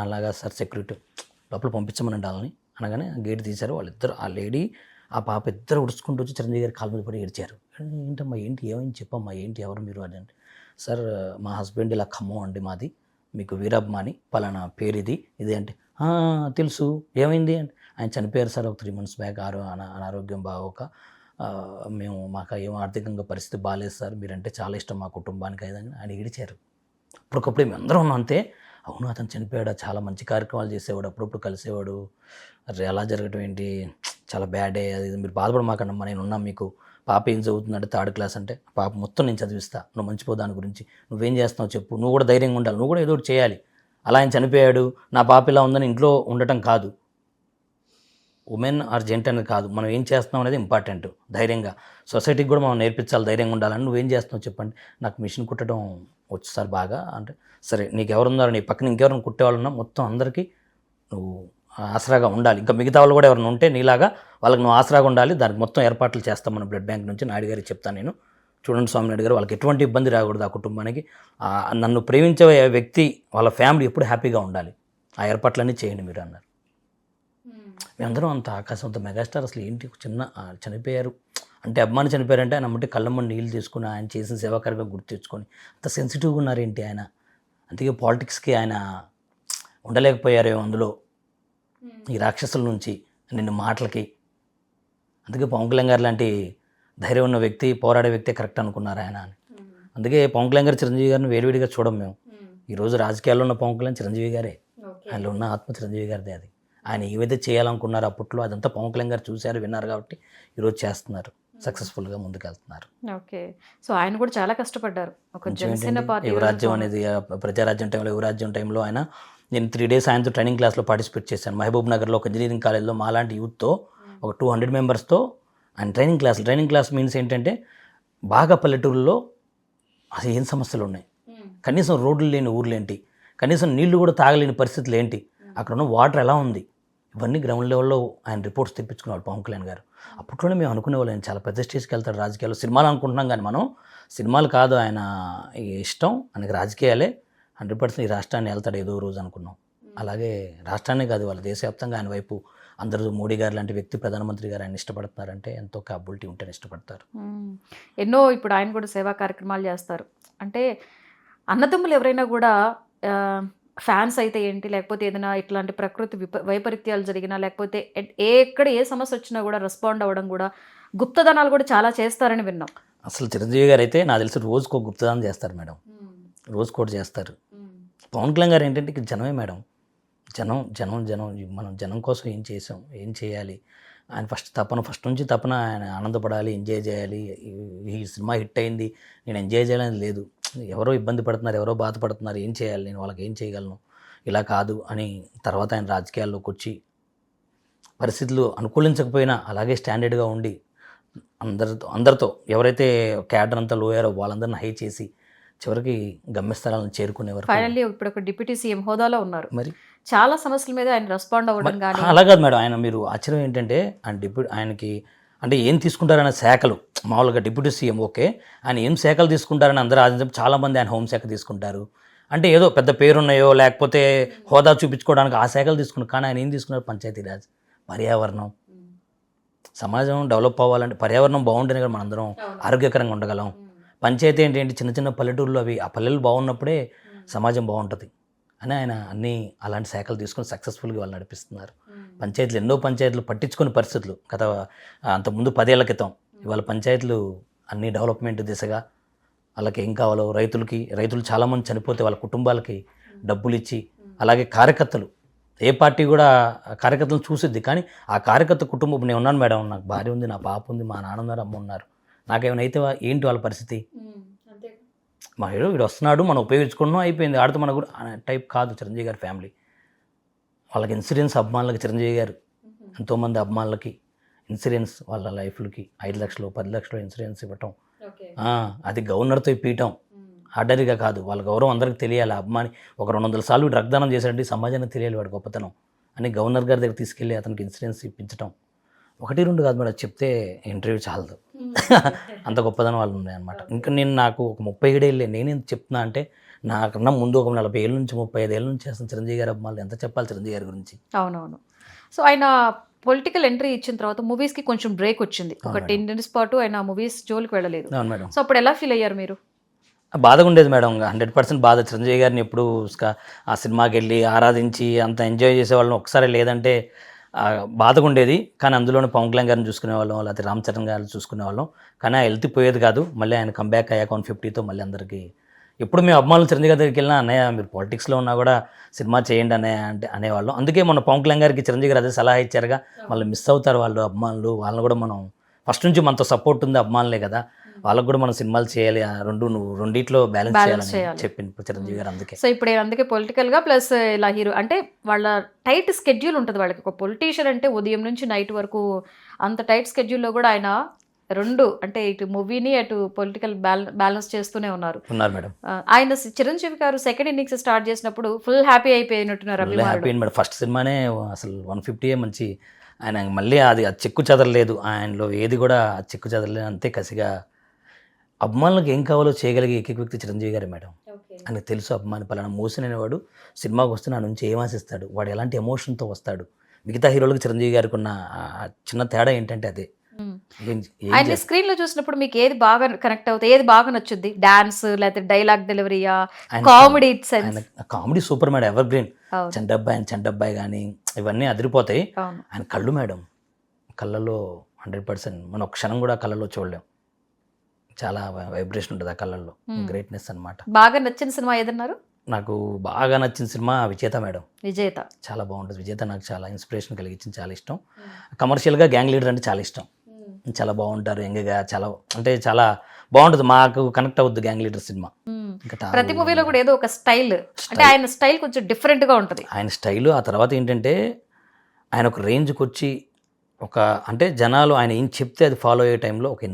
అలాగా సార్, సెక్యూరిటీ లోపల పంపించమనండి వాళ్ళని అనగానే గేట్ తీశారు. వాళ్ళిద్దరు, ఆ లేడీ ఆ పాప ఇద్దరు ఉడుచుకుంటూ వచ్చి చిరంజీవి గారి కాళ్ళ మీద పడి ఏడ్చారు. ఏంటమ్మా, ఏంటి, ఏమైంది చెప్పమ్మా, ఏంటి, ఎవరు మీరు అని అంటే, సార్ మా హస్బెండ్ ఇలా ఖమ్మం అండి మాది, మీకు వీరాభిమాని, పలానా పేరు ఇది అంటే, తెలుసు, ఏమైంది అంటే, ఆయన చనిపోయారు సార్ ఒక 3 months బ్యాక్, అనారోగ్యం బాగోక, మాకు ఏం ఆర్థికంగా పరిస్థితి బాగాలేదు సార్, మీరంటే చాలా ఇష్టం మా కుటుంబానికి అని ఆయన ఏడిచారు. అప్పటికప్పుడు మేము అందరం ఉన్నాం అంతే. అవును, అతను చనిపోయాడు, చాలా మంచి కార్యక్రమాలు చేసేవాడు, అప్పుడప్పుడు కలిసేవాడు, అరే అలా జరగటం ఏంటి, చాలా బ్యాడే, అది మీరు బాధపడమాకండమ్మా, నేను ఉన్నా మీకు. పాప ఏం చదువుతుందంటే 3rd class అంటే, పాప మొత్తం నేను చదివిస్తా, నువ్వు మంచిపో దాని గురించి, నువ్వేం చేస్తున్నావు చెప్పు, నువ్వు కూడా ధైర్యంగా ఉండాలి, నువ్వు కూడా ఏదో ఒకటి చేయాలి. అలా ఆయన చనిపోయాడు, నా పాప ఇలా ఉందని ఇంట్లో ఉండటం కాదు, ఉమెన్ ఆర్ జెంట్ అనేది కాదు, మనం ఏం చేస్తున్నాం అనేది ఇంపార్టెంట్. ధైర్యంగా సొసైటీకి కూడా మనం నేర్పించాలి, ధైర్యంగా ఉండాలని. నువ్వేం చేస్తున్నావు చెప్పండి. నాకు మిషన్ కుట్టడం వచ్చు సార్ బాగా అంటే, సరే నీకు ఎవరున్నారు, నీ పక్కన ఇంకెవరైనా కుట్టేవాళ్ళు ఉన్నా, మొత్తం అందరికీ నువ్వు ఆసరాగా ఉండాలి. ఇంకా మిగతా వాళ్ళు కూడా ఎవరైనా ఉంటే నీలాగా వాళ్ళకి నువ్వు ఆసరాగా ఉండాలి. దానికి మొత్తం ఏర్పాట్లు చేస్తాం మన బ్లడ్ బ్యాంక్ నుంచి. నాయుడు గారికి చెప్తాను నేను, చూడండి స్వామినాయుడు గారు, వాళ్ళకి ఎటువంటి ఇబ్బంది రాకూడదు, ఆ కుటుంబానికి. నన్ను ప్రేమించే వ్యక్తి వాళ్ళ ఫ్యామిలీ ఎప్పుడు హ్యాపీగా ఉండాలి, ఆ ఏర్పాట్లన్నీ చేయండి మీరు అన్నారు. మేమందరం అంత ఆకాశం, అంత మెగాస్టార్, అసలు ఏంటి చిన్న చనిపోయారు అంటే, అభిమాని చనిపోయారంటే ఆయన అమ్మటే కళ్ళమ్మ నీళ్ళు తీసుకుని ఆయన చేసిన సేవా కార్యక్రమం గుర్తు తెచ్చుకొని అంత సెన్సిటివ్గా ఉన్నారేంటి ఆయన. అందుకే పాలిటిక్స్కి ఆయన ఉండలేకపోయారేమో అందులో, ఈ రాక్షసుల నుంచి నిన్ను మాటలకి. అందుకే పవన్ కళ్యాణ్ గారు లాంటి ధైర్యం ఉన్న వ్యక్తి, పోరాడే వ్యక్తే కరెక్ట్ అనుకున్నారు ఆయన అని. అందుకే పవన్ కళ్యాణ్ గారు చిరంజీవి గారిని వేడివేడిగా చూడం మేము. ఈరోజు రాజకీయాల్లో ఉన్న పవన్ కళ్యాణ్ చిరంజీవి గారే, ఆయనలో ఉన్న ఆత్మ చిరంజీవి గారిదే. అది ఆయన ఏవైతే చేయాలనుకున్నారో అప్పట్లో అదంతా పవన్ కళ్యాణ్ గారు చూశారు, విన్నారు కాబట్టి ఈరోజు చేస్తున్నారు, సక్సెస్ఫుల్గా ముందుకెళ్తున్నారు. ఓకే. సో ఆయన కూడా చాలా కష్టపడ్డారు. ఒక జనసేన పార్టీ యువరాజ్యం అనేది, ప్రజారాజ్యం టైంలో, యువరాజ్యం టైంలో ఆయన, నేను 3 days ఆయనతో ట్రైనింగ్ క్లాస్లో పార్టిసిపేట్ చేశాను. మహబూబ్ నగర్లో ఒక ఇంజనీరింగ్ కాలేజ్లో మాలాంటి యూత్తో ఒక 200 మెంబర్స్తో ఆయన ట్రైనింగ్ క్లాస్ మీన్స్ ఏంటంటే, బాగా పల్లెటూరులో అసలు ఏం సమస్యలు ఉన్నాయి, కనీసం రోడ్లు లేని ఊర్లేంటి, కనీసం నీళ్లు కూడా తాగలేని పరిస్థితులు ఏంటి, అక్కడ ఉన్న వాటర్ ఎలా ఉంది, ఇవన్నీ గ్రౌండ్ లెవెల్లో ఆయన రిపోర్ట్స్ తెప్పించుకున్నాడు పవన్ కళ్యాణ్ గారు. అప్పట్లోనే మేము అనుకునేవాళ్ళు ఆయన చాలా పెద్ద స్టేజ్కి వెళ్తాడు రాజకీయాల్లో. సినిమాలు అనుకుంటున్నాం కానీ మనం సినిమాలు కాదు ఆయన ఇష్టం, ఆయనకి రాజకీయాలే. 100% ఈ రాష్ట్రాన్ని వెళ్తాడు ఏదో రోజు అనుకున్నాం. అలాగే రాష్ట్రాన్ని కాదు, వాళ్ళ దేశవ్యాప్తంగా ఆయన వైపు అందరూ, మోడీ గారు లాంటి వ్యక్తి, ప్రధానమంత్రి గారు ఆయన ఇష్టపడుతున్నారంటే ఎంతో క్యాపబిలిటీ ఉంటేనే ఇష్టపడతారు. ఎన్నో ఇప్పుడు ఆయన కూడా సేవా కార్యక్రమాలు చేస్తారు. అంటే అన్నదమ్ములు ఎవరైనా కూడా ఫ్యాన్స్ అయితే ఏంటి, లేకపోతే ఏదైనా ఇట్లాంటి ప్రకృతి వైపరీత్యాలు జరిగినా, లేకపోతే ఎక్కడ ఏ సమస్య వచ్చినా కూడా రెస్పాండ్ అవ్వడం, కూడా గుప్తదానాలు కూడా చాలా చేస్తారని విన్నాం. అసలు చిరంజీవి గారు అయితే నాకు తెలిసి రోజుకో గుప్తదానం చేస్తారు మేడం. రోజు కోటి చేస్తారు. పవన్ కళ్యాణ్ గారు ఏంటంటే ఇక జనమే మేడం. జనం జనం జనం మనం జనం కోసం ఏం చేసాం, ఏం చేయాలి, ఆయన ఫస్ట్ నుంచి తపన ఆయన ఆనందపడాలి, ఎంజాయ్ చేయాలి, ఈ సినిమా హిట్ అయింది నేను ఎంజాయ్ చేయాలని లేదు. ఎవరో ఇబ్బంది పడుతున్నారు, ఎవరో బాధపడుతున్నారు, ఏం చేయాలి, నేను వాళ్ళకి ఏం చేయగలను, ఇలా కాదు అని తర్వాత ఆయన రాజకీయాల్లోకి వచ్చి పరిస్థితులు అనుకూలించకపోయినా అలాగే స్టాండర్డ్గా ఉండి అందరితో ఎవరైతే క్యాడర్ అంతా లో అయ్యారో వాళ్ళందరిని హై చేసి చివరికి గమ్యస్థానాలను చేరుకునేవారు. ఫైనల్లీ ఇప్పుడు ఒక డిప్యూటీ సీఎం హోదాలో ఉన్నారు. మరి చాలా సమస్యల మీద ఆయన రెస్పాండ్ అవ్వడం కానీ అలా కాదు మేడం, ఆయన మీరు ఆశ్చర్యం ఏంటంటే ఆయనకి అంటే ఏం తీసుకుంటారనే శాఖలు మామూలుగా డిప్యూటీ సీఎం ఓకే, ఆయన ఏం శాఖలు తీసుకుంటారని అందరూ ఆలోచించి చాలామంది ఆయన హోంశాఖ తీసుకుంటారు. అంటే ఏదో పెద్ద పేరున్నాయో లేకపోతే హోదా చూపించుకోవడానికి ఆ శాఖలు తీసుకున్నారు. కానీ ఆయన ఏం తీసుకున్నారు? పంచాయతీరాజ్, పర్యావరణం. సమాజం డెవలప్ అవ్వాలంటే పర్యావరణం బాగుంటేనే కదా మనందరం ఆరోగ్యకరంగా ఉండగలం. పంచాయతీ ఏంటి చిన్న చిన్న పల్లెటూళ్ళు, అవి ఆ పల్లెలు బాగున్నప్పుడే సమాజం బాగుంటుంది అని ఆయన అన్నీ అలాంటి శాఖలు తీసుకొని సక్సెస్ఫుల్గా వాళ్ళు నడిపిస్తున్నారు. పంచాయతీలు ఎన్నో పంచాయతీలు పట్టించుకునే పరిస్థితులు అంతకుముందు 10 ఏళ్ల క్రితం. ఇవాళ పంచాయతీలు అన్ని డెవలప్మెంట్ దిశగా వాళ్ళకి ఏం కావాలో రైతులు చాలామంది చనిపోతే వాళ్ళ కుటుంబాలకి డబ్బులు ఇచ్చి, అలాగే కార్యకర్తలు ఏ పార్టీ కూడా కార్యకర్తలను చూసిద్ది, కానీ ఆ కార్యకర్త కుటుంబం నేను ఉన్నాను మేడం, నాకు భార్య ఉంది, నా పాప ఉంది, మా నాన్న ఉన్నారు, అమ్మ ఉన్నారు, నాకేమైనా అయితే ఏంటి వాళ్ళ పరిస్థితి? మా వీడు వస్తున్నాడు, మనం ఉపయోగించుకున్నాం, అయిపోయింది, ఆడితో మన కూడా టైప్ కాదు చిరంజీవి గారి ఫ్యామిలీ. వాళ్ళకి ఇన్సూరెన్స్ అభిమానులకి చిరంజీవి గారు ఎంతోమంది అభిమానులకి ఇన్సూరెన్స్, వాళ్ళ లైఫ్లకి 5 లక్షలు 10 లక్షలు ఇన్సూరెన్స్ ఇవ్వటం, అది గవర్నర్తో ఇప్పించటం ఆర్డరీగా కాదు. వాళ్ళ గౌరవం అందరికీ తెలియాలి. అభిమాని ఒక 200 సార్లు రక్తదానం చేశాడంటే సమాజానికి తెలియాలి వాడి గొప్పతనం అని గవర్నర్ గారి దగ్గర తీసుకెళ్ళి అతనికి ఇన్సూరెన్స్ ఇప్పించటం 1-2 కాదు మేడం, చెప్తే ఇంటర్వ్యూ చాలదు. అంత గొప్పదనం వాళ్ళు ఉన్నాయన్నమాట. ఇంకా నాకు ఒక 37 ఏళ్ళే, నేనేం చెప్తున్నా అంటే నాకన్నా ముందు ఒక 40 ఏళ్ళ నుంచి 35 ఏళ్ళ నుంచి చేస్తున్న చిరంజీవి గారి అభిమానులు ఎంత చెప్పాలి చిరంజీవి గారి గురించి. అవునవును. సో ఆయన పొలిటికల్ ఎంట్రీ ఇచ్చిన తర్వాత మూవీస్కి కొంచెం బ్రేక్ వచ్చింది. ఒక 10 years పాటు ఆయన మూవీస్ జోలికి వెళ్ళలేదు. అవును మేడం. సో అప్పుడు ఎలా ఫీల్ అయ్యారు మీరు? బాధగా ఉండేది మేడం, 100% బాధ. చిరంజీవి గారిని ఎప్పుడు ఆ సినిమాకి వెళ్ళి ఆరాధించి అంత ఎంజాయ్ చేసేవాళ్ళం, ఒకసారి లేదంటే బాధగా ఉండేది. కానీ అందులోనే పవన్ కళ్యాణ్ గారిని చూసుకునేవాళ్ళం, లేకపోతే రామ్ చరణ్ గారిని చూసుకునేవాళ్ళం. కానీ ఆ హెల్త్ పోయేది కాదు. మళ్ళీ ఆయన కంబ్యాక్ అయ్యాక 150తో మళ్ళీ అందరికీ ఎప్పుడు మేము అభిమానులు చిరంజీవి గారి దగ్గరికి వెళ్ళినా అన్నయ్య మీరు పాలిటిక్స్లో ఉన్నా కూడా సినిమా చేయండి అన్నయ్య అంటే అనేవాళ్ళం. అందుకే మన పవన్ కళ్యాణ్ గారికి చిరంజీవి గారు అదే సలహా ఇచ్చారుగా, మళ్ళీ మిస్ అవుతారు వాళ్ళు అభిమానులు, వాళ్ళని కూడా మనం ఫస్ట్ నుంచి మనతో సపోర్ట్ ఉంది అభిమానులే కదా, వాళ్ళకు కూడా మనం సినిమాలు చేయాలి, నువ్వు రెండిట్లో బ్యాలెన్స్ చేయాలని చెప్పింది చిరంజీవి గారు. అందుకే సో ఇప్పుడు అందుకే పొలిటికల్గా ప్లస్ ఇలా హీరో అంటే వాళ్ళ టైట్ స్కెడ్యూల్ ఉంటుంది వాళ్ళకి. ఒక పొలిటీషియన్ అంటే ఉదయం నుంచి నైట్ వరకు అంత టైట్ స్కెడ్యూల్లో కూడా ఆయన రెండు అంటే ఇటు మూవీని అటు పొలిటికల్ బ్యాలెన్స్ చేస్తూనే ఉన్నారు మేడం. ఆయన చిరంజీవి గారు సెకండ్ ఇన్నింగ్స్ స్టార్ట్ చేసినప్పుడు ఫుల్ హ్యాపీ అయిపోయినట్టున్నారు. Happy madam. ఫస్ట్ సినిమానే అసలు 150 మంచి ఆయన మళ్ళీ అది చెక్కు చెదరలేదు, ఆయనలో ఏది కూడా చెక్కు చెదరలేదు, అంతే కసిగా అభిమానులకు ఏం కావాలో చేయగలిగే ఏకైక వ్యక్తి చిరంజీవి గారే మేడం. ఆయనకు తెలుసు అభిమాని పలానా మోసిన అనేవాడు సినిమాకి వస్తే నా నుంచి ఏం ఆశిస్తాడు, వాడు ఎలాంటి ఎమోషన్తో వస్తాడు. మిగతా హీరోలకు చిరంజీవి గారికి ఉన్న చిన్న తేడా ఏంటంటే అదే. ఆయన స్క్రీన్ లో చూసినప్పుడు మీకు ఏది బాగా కనెక్ట్ అవుతుంది, ఏది బాగా నచ్చుద్ది? డాన్స్ లేకపోతే డైలాగ్ డెలివరీయా, comedy? Comedy super madam, evergreen. చండబ్బాయి కానీ ఇవన్నీ అదిరిపోతాయి. ఆయన కళ్ళు మేడం, కళ్ళలో 100% మనం ఒక క్షణం కూడా కళ్ళలో చూడలేం, చాలా వైబ్రేషన్ ఉంటుంది ఆ కళ్ళల్లో, గ్రేట్నెస్ అనమాట. బాగా నచ్చిన సినిమా ఏదన్నారు? నాకు బాగా నచ్చిన సినిమా విజేత మేడం. విజేత చాలా బాగుంటుంది. విజేత నాకు చాలా ఇన్స్పిరేషన్ కలిగించింది, చాలా ఇష్టం. కమర్షియల్గా గ్యాంగ్ లీడర్ అంటే చాలా ఇష్టం. చాలా బాగుంటారు, యంగ్గా, చాలా అంటే చాలా బాగుంటుంది, మాకు కనెక్ట్ అవుద్ది గ్యాంగ్ లీడర్ సినిమా. ప్రతి మూవీలో కూడా ఏదో ఒక స్టైల్, అంటే ఆయన స్టైల్ కొంచెం డిఫరెంట్గా ఉంటుంది. ఆయన స్టైల్ ఆ తర్వాత ఏంటంటే ఆయన ఒక రేంజ్కి వచ్చి ఒక అంటే జనాలు ఆయన ఏం చెప్తే అది ఫాలో అయ్యే టైంలో ఒక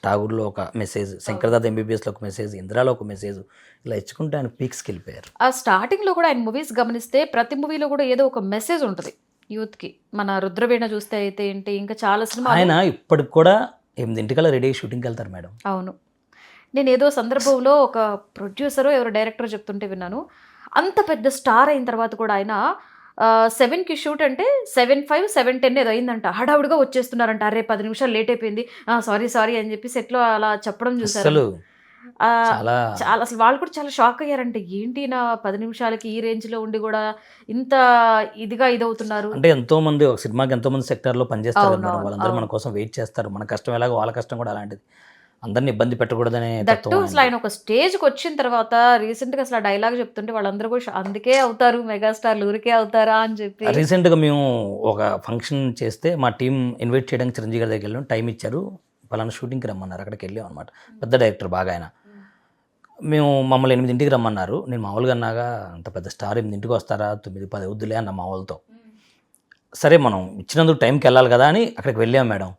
ఠాగూర్లో ఒక మెసేజ్, శంకర్దాద్ ఎంబీబీఎస్లో ఒక మెసేజ్, ఇందిరాలో ఒక మెసేజ్, ఇలా ఇచ్చుకుంటే ఆయన పీక్స్కి వెళ్ళిపోయారు. ఆ స్టార్టింగ్లో కూడా ఆయన మూవీస్ గమనిస్తే ప్రతి మూవీలో కూడా ఏదో ఒక మెసేజ్ ఉంటుంది యూత్కి. మన రుద్రవీణ చూస్తే అయితే ఏంటి, ఇంకా చాలా సినిమా. ఆయన ఇప్పటికి కూడా 8 రెడీ షూటింగ్కి వెళ్తారు మేడం. అవును, నేను ఏదో సందర్భంలో ఒక ప్రొడ్యూసరు ఎవరో డైరెక్టర్ చెప్తుంటే విన్నాను, అంత పెద్ద స్టార్ అయిన తర్వాత కూడా ఆయన 7కి షూట్ అంటే 7:05, 7:10 ఏదో అయిందంట, హడావుడిగా వచ్చేస్తున్నారంట. అరే 10 నిమిషాలు లేట్ అయిపోయింది, సారీ అని చెప్పి సెట్లో అలా చెప్పడం చూసారు. చాలా అసలు వాళ్ళు కూడా చాలా షాక్ అయ్యారంటే, ఏంటి నా 10 నిమిషాలకి ఈ రేంజ్లో ఉండి కూడా ఇంత ఇదిగా ఇదవుతున్నారు. అంటే ఎంతో మంది ఒక సినిమాకి ఎంతో మంది సెక్టార్లో పనిచేస్తారు, వాళ్ళందరూ మన కోసం వెయిట్ చేస్తారు. మన కష్టం ఎలాగో వాళ్ళ కష్టం కూడా అలాంటిది. అందరిని ఇబ్బంది పెట్టకూడదనే దట్టు తత్వం అసలు ఆయన ఒక స్టేజ్కి వచ్చిన తర్వాత రీసెంట్ గా అసలు ఆ డైలాగ్ చెప్తుంటే వాళ్ళందరూ కూడా అందుకే అవుతారు మెగాస్టార్లు, ఊరికే అవుతారా అని చెప్పి. రీసెంట్గా మేము ఒక ఫంక్షన్ చేస్తే మా టీం ఇన్వైట్ చేయడానికి చిరంజీవి గారి దగ్గర వెళ్ళాం. టైం ఇచ్చారు, పలానా షూటింగ్కి రమ్మన్నారు. అక్కడికి వెళ్ళాం అనమాట. పెద్ద డైరెక్టర్ బాగా ఆయన. మేము మమ్మల్ని 8ంటికి రమ్మన్నారు. నేను మామూలుగా అన్నాగా అంత పెద్ద స్టార్ 8ంటికి వస్తారా, 9-10 వద్దులే అన్న మా వాళ్ళతో. సరే మనం ఇచ్చినందుకు టైంకి వెళ్ళాలి కదా అని అక్కడికి వెళ్ళాం మేడం.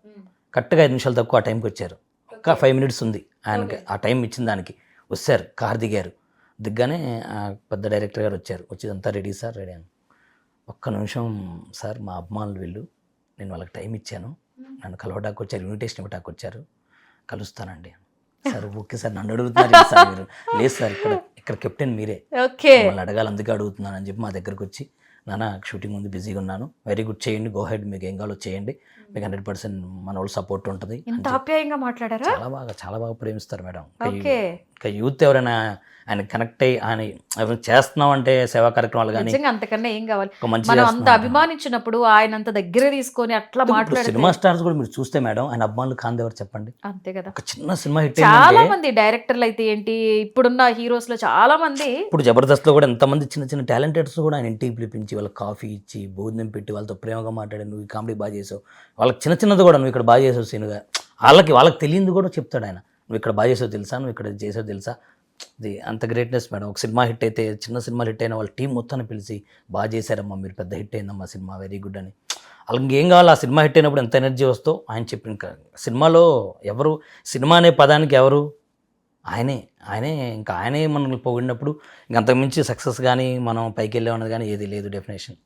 కరెక్ట్గా 5 నిమిషాలు తక్కువ ఆ టైంకి వచ్చారు. ఒక 5 మినిట్స్ ఉంది ఆయనకి ఆ టైం ఇచ్చిన దానికి. వచ్చారు, కార్ దిగారు. దిగ్గానే పెద్ద డైరెక్టర్ గారు వచ్చారు. వచ్చి అంతా రెడీ సార్, రెడీ అని. ఒక్క నిమిషం సార్, మా అభిమానులు వీళ్ళు, నేను వాళ్ళకి టైం ఇచ్చాను, నన్ను కలవడానికి వచ్చారు, ఇన్విటేషన్ ఇవ్వడానికి వచ్చారు, కలుస్తానండి. సార్ ఓకే సార్, నన్ను అడుగుతున్నారు సార్ మీరు. లేదు సార్, ఇక్కడ కెప్టెన్ మీరే, వాళ్ళని అడగాలి అందుకే అడుగుతున్నాను అని చెప్పి మా దగ్గరకు వచ్చి, నాన్న షూటింగ్ ఉంది, బిజీగా ఉన్నాను, వెరీ గుడ్, చేయండి, గో హెడ్, మీకు ఏం కావాలో చేయండి, మీకు 100% మన వాళ్ళు సపోర్ట్ ఉంటుంది. ఇంత ఆప్యాయంగా మాట్లాడారా? చాలా బాగా ప్రేమిస్తారు మేడం. ఇంకా యూత్ ఎవరైనా ఆయన కనెక్ట్ అయ్యి ఆయన ఎవరైనా చేస్తున్నాం అంటే సేవా కార్యక్రమాలు కానీ అంతకన్నా ఏం కావాలి. మనం అంత అభిమానించినప్పుడు ఆయన అంత దగ్గర తీసుకొని అట్లా మాట్లాడారు. సినిమా స్టార్స్ కూడా మీరు చూస్తే మేడం, ఆయన అభిమానులు కాంది ఎవరు చెప్పండి? అంతే కదా. ఒక చిన్న సినిమా హిట్ చాలా మంది డైరెక్టర్లు అయితే ఏంటి, ఇప్పుడున్న హీరోస్ లో చాలా మంది, ఇప్పుడు జబర్దస్త్ లో కూడా ఎంతమంది చిన్న చిన్న టాలెంటెడ్స్ కూడా ఆయన ఇంటికి పిలిపించి వాళ్ళకి కాఫీ ఇచ్చి భోజనం పెట్టి వాళ్ళతో ప్రేమగా మాట్లాడి, నువ్వు ఈ కామెడీ బాగా చేసావు, వాళ్ళకి చిన్న చిన్నది కూడా, నువ్వు ఇక్కడ బాగా చేసావు సీనుగా, వాళ్ళకి తెలియదు కూడా చెప్తాడు ఆయన, నువ్వు ఇక్కడ బాగా చేసావు తెలుసా, నువ్వు ఇక్కడ చేసావు తెలుసా. ఇది అంత గ్రేట్నెస్ మేడం. ఒక సినిమా హిట్ అయితే, చిన్న సినిమా హిట్ అయినా వాళ్ళ టీం మొత్తాన్ని పిలిచి, బాగా చేశారమ్మా మీరు, పెద్ద హిట్ అయిందమ్మా సినిమా, వెరీ గుడ్ అని. వాళ్ళకి ఏం కావాలి, ఆ సినిమా హిట్ అయినప్పుడు ఎంత ఎనర్జీ వస్తో ఆయన చెప్పి, ఇంకా సినిమాలో ఎవరు, సినిమా అనే పదానికి ఎవరు, ఆయనే ఇంకా ఆయనే మనల్ని పొగిడినప్పుడు ఇంక అంతకుమించి సక్సెస్ కానీ మనం పైకి వెళ్ళామన్నది కానీ ఏది లేదు డెఫినేషన్.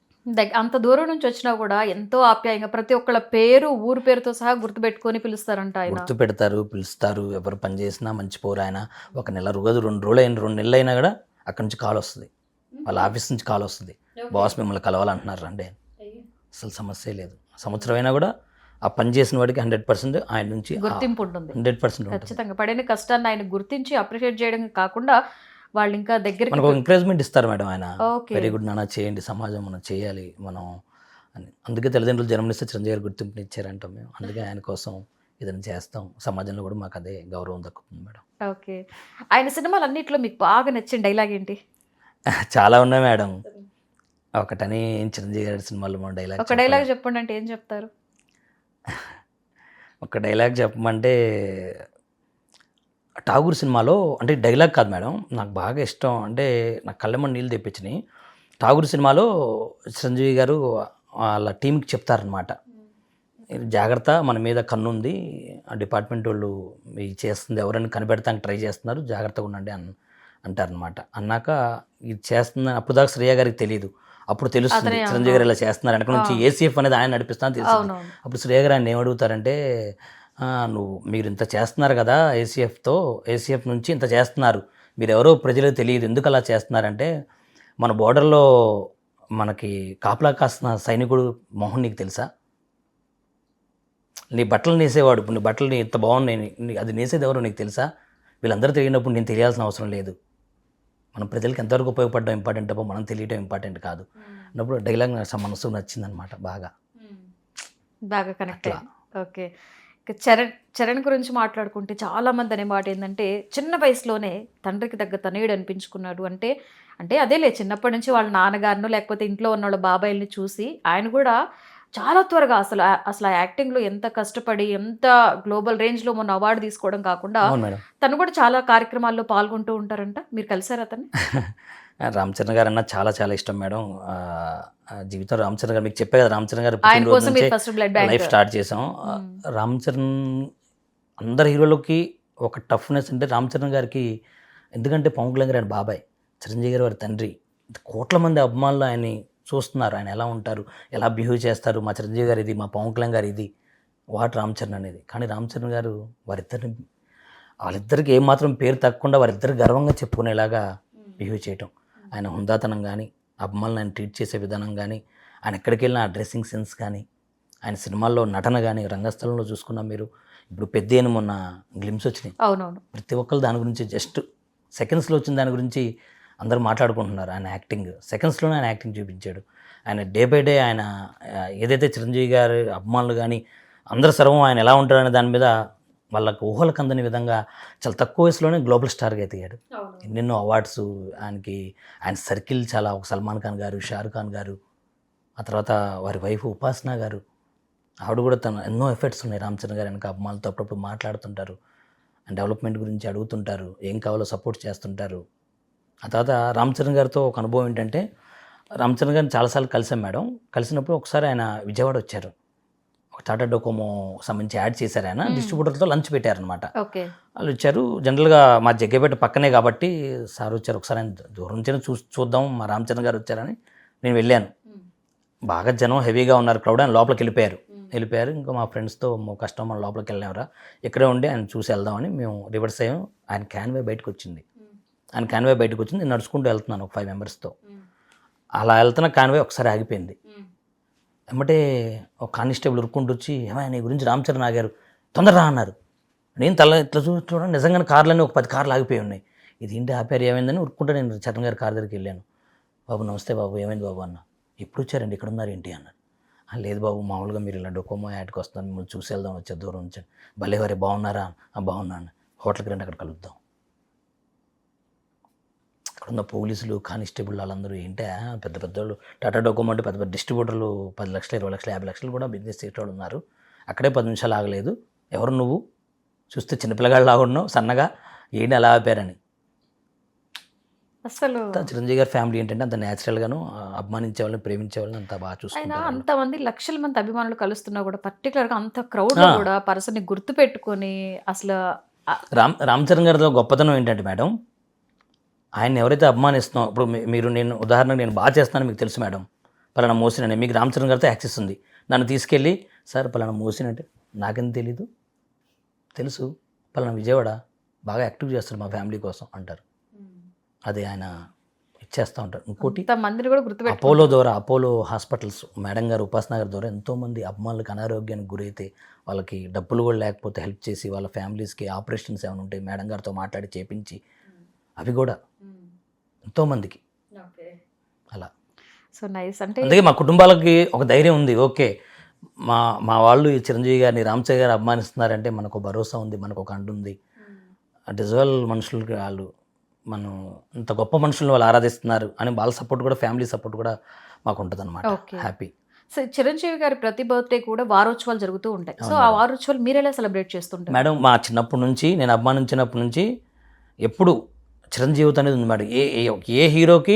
అంత దూరం నుంచి వచ్చినా కూడా ఎంతో ఆప్యాయంగా ప్రతి ఒక్కళ్ళ పేరు, ఊరు పేరుతో సహా గుర్తుపెట్టుకొని పిలుస్తారంట ఆయన. గుర్తు పెడతారు, పిలుస్తారు. ఎవరు పని చేసినా మంచిపోరు ఆయన. ఒక నెల రోజు 2 నెలలు అయినా కూడా అక్కడి నుంచి కాల్ వస్తుంది, వాళ్ళ ఆఫీస్ నుంచి కాల్ వస్తుంది, బాస్ మిమ్మల్ని కలవాలంటున్నారు రండి. అసలు సమస్య లేదు. సంవత్సరం అయినా కూడా ఆ పని చేసిన వాడికి 100% ఆయన నుంచి గుర్తింపు ఉంటుంది. 100% ఖచ్చితంగా పడిన కష్టాన్ని ఆయన గుర్తించి అప్రిషియేట్ చేయడం కాకుండా వాళ్ళు ఇంకా దగ్గర మనకు ఎంకరేజ్మెంట్ ఇస్తారు మేడం ఆయన. వెరీ గుడ్ నాన్న, చేయండి, సమాజం మనం చేయాలి మనం అని. అందుకే తల్లిదండ్రులు జన్మనిస్తే చిరంజీవి గారు గుర్తింపుని ఇచ్చారంటాం మేము. అందుకే ఆయన కోసం ఏదైనా చేస్తాం, సమాజంలో కూడా మాకు అదే గౌరవం దక్కుతుంది మేడం. ఓకే, ఆయన సినిమాలు అన్నింటిలో మీకు బాగా నచ్చిన డైలాగ్ ఏంటి? చాలా ఉన్నాయి మేడం. ఒకటని చిరంజీవి గారి సినిమాలో మన డైలాగ్, ఒక డైలాగ్ చెప్పండి అంటే ఏం చెప్తారు? ఒక డైలాగ్ చెప్పమంటే, ఠాగూర్ సినిమాలో, అంటే డైలాగ్ కాదు మేడం, నాకు బాగా ఇష్టం, అంటే నాకు కళ్ళెమ్మ నీళ్ళు తెప్పించినాయి. ఠాగూర్ సినిమాలో చిరంజీవి గారు వాళ్ళ టీంకి చెప్తారనమాట, జాగ్రత్త, మన మీద కన్ను ఉంది, ఆ డిపార్ట్మెంట్ వాళ్ళు ఇది చేస్తుంది, ఎవరైనా కనిపెడతానికి ట్రై చేస్తున్నారు, జాగ్రత్తగా ఉండండి అంటారనమాట. అన్నాక ఇది చేస్తుందని అప్పుడు దాకా శ్రేయ గారికి తెలియదు. అప్పుడు తెలుస్తుంది చిరంజీవి గారు ఇలా చేస్తున్నారు, వెనక నుంచి ఏసీఎఫ్ అనేది ఆయన నడిపిస్తాను తెలుస్తుంది. అప్పుడు శ్రేయ గారు ఆయన ఏమడుగుతారంటే, మీరు ఇంత చేస్తున్నారు కదా ఏసీఎఫ్ నుంచి ఇంత చేస్తున్నారు, మీరు ఎవరో ప్రజలకు తెలియదు, ఎందుకు అలా చేస్తున్నారంటే, మన బోర్డర్లో మనకి కాపలా కాస్తున్న సైనికుడు మోహన్ నీకు తెలుసా, నీ బట్టలు నేసేవాడు, ఇప్పుడు నీ బట్టలు ఇంత బాగున్నాయి, అది నేసేది ఎవరో నీకు తెలుసా, వీళ్ళందరూ తెలియనప్పుడు నేను తెలియాల్సిన అవసరం లేదు, మనం ప్రజలకు ఎంతవరకు ఉపయోగపడడం ఇంపార్టెంట్ తప్ప మనం తెలియడం ఇంపార్టెంట్ కాదు అన్నప్పుడు డైలాగ్ నాకు మనసు నచ్చిందనమాట. బాగా కనెక్ట్. ఓకే, చరణ్ గురించి మాట్లాడుకుంటే చాలా మంది అనే మాట ఏంటంటే, చిన్న వయసులోనే తండ్రికి తగ్గ తనయుడు అనిపించుకున్నాడు. అంటే అదేలే, చిన్నప్పటి నుంచి వాళ్ళ నాన్నగారినో లేకపోతే ఇంట్లో ఉన్న వాళ్ళ బాబాయిల్ని చూసి ఆయన కూడా చాలా త్వరగా అసలు యాక్టింగ్లో ఎంత కష్టపడి, ఎంత గ్లోబల్ రేంజ్లో మొన్న అవార్డు తీసుకోవడం కాకుండా తను కూడా చాలా కార్యక్రమాల్లో పాల్గొంటూ ఉంటారంట. మీరు కలిసారు అతన్ని? రామ్ చరణ్ గారు అన్న చాలా చాలా ఇష్టం మేడం. జీవితం రామ్ చరణ్ గారు, మీకు చెప్పే కదా, రామ్ చరణ్ గారు లైఫ్ స్టార్ట్ చేసాం. రామ్ చరణ్ అందరు హీరోలకి ఒక టఫ్నెస్ అంటే రామ్ చరణ్ గారికి, ఎందుకంటే పవన్ కళ్యాణ్ గారు ఆయన బాబాయ్, చిరంజీవి గారు వారి తండ్రి, కోట్ల మంది అభిమానులు ఆయన్ని చూస్తున్నారు, ఆయన ఎలా ఉంటారు, ఎలా బిహేవ్ చేస్తారు, మా చిరంజీవి గారు ఇది, మా పవన్ కళ్యాణ్ గారు ఇది, రామ్ చరణ్ అనేది. కానీ రామ్ చరణ్ గారు వాళ్ళిద్దరికి ఏమాత్రం పేరు తగ్గకుండా వారిద్దరు గర్వంగా చెప్పుకునేలాగా బిహేవ్ చేయటం, ఆయన హుందాతనం కానీ, అభిమానులు ఆయన ట్రీట్ చేసే విధానం కానీ, ఆయన ఎక్కడికి వెళ్ళిన ఆ డ్రెస్సింగ్ సెన్స్ కానీ, ఆయన సినిమాల్లో నటన కానీ, రంగస్థలంలో చూసుకున్నా మీరు, ఇప్పుడు పెద్ద మొన్న గ్లిమ్స్ వచ్చినాయి, అవునవును, ప్రతి ఒక్కరు దాని గురించి జస్ట్ సెకండ్స్లో వచ్చిన దాని గురించి అందరూ మాట్లాడుకుంటున్నారు. ఆయన యాక్టింగ్ సెకండ్స్లోనే ఆయన యాక్టింగ్ చూపించాడు. ఆయన డే బై డే ఆయన ఏదైతే చిరంజీవి గారి అభిమానులు కానీ అందరు సర్వం ఆయన ఎలా ఉంటాడనే దాని మీద వాళ్ళకు ఊహలకు అందని విధంగా చాలా తక్కువ వయసులోనే గ్లోబల్ స్టార్గా ఎదిగాడు. ఎన్నెన్నో అవార్డ్స్ ఆయన సర్కిల్ చాలా, ఒక సల్మాన్ ఖాన్ గారు, షారుఖ్ ఖాన్ గారు, ఆ తర్వాత వారి వైఫ్ ఉపాసన గారు, ఆవిడ కూడా తన ఎన్నో ఎఫర్ట్స్ ఉన్నాయి రామ్ చరణ్ గారు వెనక. అమ్మాయిలతో అప్పుడప్పుడు మాట్లాడుతుంటారు, డెవలప్మెంట్ గురించి అడుగుతుంటారు, ఏం కావాలో సపోర్ట్ చేస్తుంటారు. ఆ తర్వాత రామ్ చరణ్ గారితో ఒక అనుభవం ఏంటంటే, రామ్ చరణ్ గారిని చాలాసార్లు కలిసాం మేడం. కలిసినప్పుడు ఒకసారి ఆయన విజయవాడ వచ్చారు. ఒక టాటా డోకోమో సంబంధించి యాడ్ చేశారు, ఆయన డిస్ట్రిబ్యూటర్తో లంచ్ పెట్టారనమాట. ఓకే. వాళ్ళు వచ్చారు. జనరల్గా మా జగ్గపేట పక్కనే కాబట్టి సార్ వచ్చారు, ఒకసారి ఆయన దూరం నుంచి చూద్దాం మా రామ్ చరణ్ గారు వచ్చారని నేను వెళ్ళాను. బాగా జనం హెవీగా ఉన్నారు, క్రౌడ్. ఆయన లోపలికి వెళ్ళిపోయారు. ఇంకా మా ఫ్రెండ్స్తో కస్టమర్ లోపలికి వెళ్ళామరా, ఇక్కడే ఉండి ఆయన చూసి వెళ్దామని మేము రివర్స్ అయ్యాం. ఆయన క్యాన్వే బయటకు వచ్చింది. నేను నడుచుకుంటూ వెళ్తున్నాను ఒక 5 మెంబర్స్తో. అలా వెళ్తున్న కాన్వే ఒకసారి ఆగిపోయింది. ఏమంటే ఒక కానిస్టేబుల్ ఉరుక్కుంటూ వచ్చి, ఏమైనా నీ గురించి రామ్ చరణ్ ఆగారు, తొందరగా అన్నారు. నేను ఇట్లా చూడడం నిజంగానే కార్లన్నీ ఒక 10 కార్లు ఆగిపోయి ఉన్నాయి. ఇది ఏంటి ఆపారు, ఏమైందని ఉరుక్కుంటే నేను చరణ్ గారి కార్ దగ్గరికి వెళ్ళాను. బాబు నమస్తే బాబు, ఏమైంది బాబు అన్న. ఎప్పుడు వచ్చారండి, ఇక్కడ ఉన్నారు ఏంటి అన్నారు. లేదు బాబు, మామూలుగా మీరు ఇలా డొకోమో యాడ్కి వస్తున్నారు, మిమ్మల్ని చూసి వెళ్దాం వచ్చారు దూరం నుంచి. భలే వారే, బాగున్నారా? బాగున్నాను, హోటల్కి రండి, అక్కడ కలుద్దాం. అక్కడున్న పోలీసులు, కానిస్టేబుల్ వాళ్ళందరూ ఏంటా పెద్ద పెద్దోళ్ళు, టాటా డోకోమో అంటే పెద్ద పెద్ద డిస్ట్రిబ్యూటర్లు 10 లక్షలు, 20 లక్షలు, 50 లక్షలు కూడా బిజినెస్ చేసేవాళ్ళు ఉన్నారు. అక్కడే 10 నిమిషాలు ఆగలేదు. ఎవరు నువ్వు, చూస్తే చిన్నపిల్లగాళ్ళు లాగా ఉన్నావు, సన్నగా, ఏంటి అలా ఆపారని. అసలు చిరంజీవి గారి ఫ్యామిలీ ఏంటంటే అంత న్యాచురల్గాను అభిమానించే వాళ్ళని, ప్రేమించే వాళ్ళని అంత బాగా ఆయన చూసుకుంటారు. అంతమంది లక్షల మంది అభిమానులు కలుస్తున్నా కూడా పర్టికులర్గా అంత క్రౌడ్ కూడా పర్సన్ని గుర్తు పెట్టుకొని అసలు రామ్ చరణ్ గారితో గొప్పతనం ఏంటంటే మేడం, ఆయన ఎవరైతే అభిమానిస్తున్నాం, ఇప్పుడు మీరు, నేను ఉదాహరణకు నేను బాగా చేస్తానని మీకు తెలుసు మేడం, పలానా మోసిన్ అని, మీకు రామ్ చరణ్ గారితో యాక్సెస్ ఉంది. నన్ను తీసుకెళ్ళి, సార్ పలానా మోసిన్ అంటే, నాకేం తెలీదు, తెలుసు, పలానా విజయవాడ బాగా యాక్టివ్ చేస్తారు మా ఫ్యామిలీ కోసం అంటారు. అది ఆయన ఇచ్చేస్తూ ఉంటారు. ఇంకోటి మందిని కూడా గుర్తుపెట్టు, అపోలో హాస్పిటల్స్ మేడం గారు, ఉపాసన గారి ద్వారా ఎంతోమంది అభిమానులకు అనారోగ్యానికి గురైతే వాళ్ళకి డబ్బులు కూడా లేకపోతే హెల్ప్ చేసి, వాళ్ళ ఫ్యామిలీస్కి ఆపరేషన్స్ ఏమైనా ఉంటే మేడం గారితో మాట్లాడి చేపించి, అవి కూడా ఎంతోమందికి అలా. So nice. అంటే అందుకే మా కుటుంబాలకి ఒక ధైర్యం ఉంది. ఓకే, మా వాళ్ళు ఈ చిరంజీవి గారిని, రామ్ చరణ్ గారు అభిమానిస్తున్నారంటే మనకు భరోసా ఉంది, మనకు ఒక అండు ఉంది. డిజువల్ మనుషులకి వాళ్ళు, మనం ఇంత గొప్ప మనుషులను వాళ్ళు ఆరాధిస్తున్నారు అని వాళ్ళ సపోర్ట్ కూడా, ఫ్యామిలీ సపోర్ట్ కూడా మాకు ఉంటుంది అనమాట. హ్యాపీ. సో చిరంజీవి గారి ప్రతి బర్త్డే కూడా వారోత్సవాలు జరుగుతూ ఉంటాయి. సో ఆ వారోత్సవాలు మీరు ఎలా సెలబ్రేట్ చేస్తుంటారు? మేడం, మా చిన్నప్పటి నుంచి, నేను అభిమానించినప్పటి నుంచి ఎప్పుడు చిరంజీవితం అనేది ఉంది మేడం. ఏ హీరోకి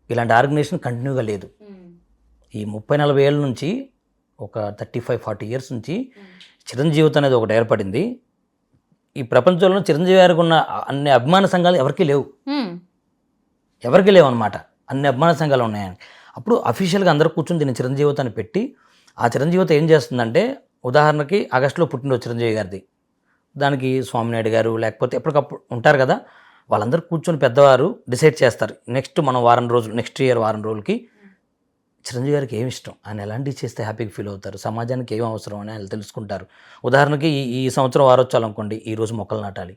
ఇలాంటి ఆర్గనైజేషన్ కంటిన్యూగా లేదు. ఈ 30-40 ఏళ్ళ నుంచి, ఒక 35-40 ఇయర్స్ నుంచి చిరంజీవితం అనేది ఒకటి ఏర్పడింది. ఈ ప్రపంచంలో చిరంజీవి గారికి ఉన్న అన్ని అభిమాన సంఘాలు ఎవరికీ లేవు అనమాట. అన్ని అభిమాన సంఘాలు ఉన్నాయని అప్పుడు అఫీషియల్గా అందరూ కూర్చొని దీన్ని చిరంజీవితాన్ని పెట్టి, ఆ చిరంజీవితం ఏం చేస్తుందంటే, ఉదాహరణకి ఆగస్టులో పుట్టినరోజు చిరంజీవి గారిది, దానికి స్వామినాయుడు గారు లేకపోతే ఎప్పటికప్పుడు ఉంటారు కదా, వాళ్ళందరూ కూర్చొని పెద్దవారు డిసైడ్ చేస్తారు, నెక్స్ట్ నెక్స్ట్ ఇయర్ వారం రోజులకి చిరంజీవి గారికి ఏమి ఇష్టం, ఆయన ఎలాంటివి చేస్తే హ్యాపీగా ఫీల్ అవుతారు, సమాజానికి ఏం అవసరం అని ఆయన తెలుసుకుంటారు. ఉదాహరణకి ఈ సంవత్సరం వారోత్సవాలు అనుకోండి, ఈరోజు మొక్కలు నాటాలి.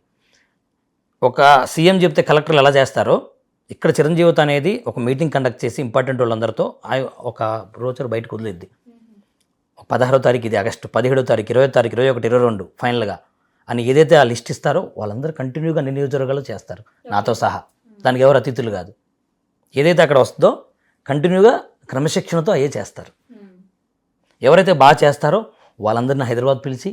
ఒక సీఎం చెప్తే కలెక్టర్లు ఎలా చేస్తారో, ఇక్కడ చిరంజీవిత అనేది ఒక మీటింగ్ కండక్ట్ చేసి ఇంపార్టెంట్ వాళ్ళందరితో ఒక రోజు బయటకు వదిలేద్ది. 16వ తారీఖు ఇది ఆగస్టు, 17వ తారీఖు, 20వ తారీఖు, 21, 22 ఫైనల్గా అని ఏదైతే ఆ లిస్ట్ ఇస్తారో వాళ్ళందరూ కంటిన్యూగా అన్ని నియోజకవర్గాలు చేస్తారు, నాతో సహా. దానికి ఎవరు అతిథులు కాదు. ఏదైతే అక్కడ వస్తుందో కంటిన్యూగా క్రమశిక్షణతో అయ్యే చేస్తారు. ఎవరైతే బాగా చేస్తారో వాళ్ళందరినీ హైదరాబాద్ పిలిచి,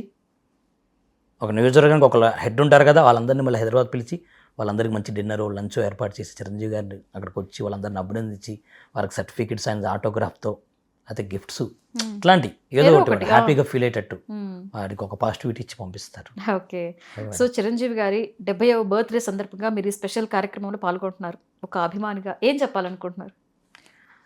ఒక నియోజకవర్గానికి ఒక హెడ్ ఉంటారు కదా, వాళ్ళందరినీ మళ్ళీ హైదరాబాద్ పిలిచి వాళ్ళందరికీ మంచి డిన్నర్, లంచ్ ఏర్పాటు చేసి చిరంజీవి గారిని అక్కడికి వచ్చి వాళ్ళందరిని అభినందించి, వాళ్ళకి సర్టిఫికెట్స్, ఆయన ఆటోగ్రాఫ్తో, అయితే గిఫ్ట్స్, ఇట్లాంటి ఏదో ఒకటి హ్యాపీగా ఫీల్ అయ్యేటట్టు వాడికి ఒక పాజిటివిటీ ఇచ్చి పంపిస్తారు. ఓకే. సో చిరంజీవి గారి 70వ బర్త్డే సందర్భంగా మీరు ఈ స్పెషల్ కార్యక్రమంలో పాల్గొంటున్నారు. ఒక అభిమానిగా ఏం చెప్పాలనుకుంటున్నారు?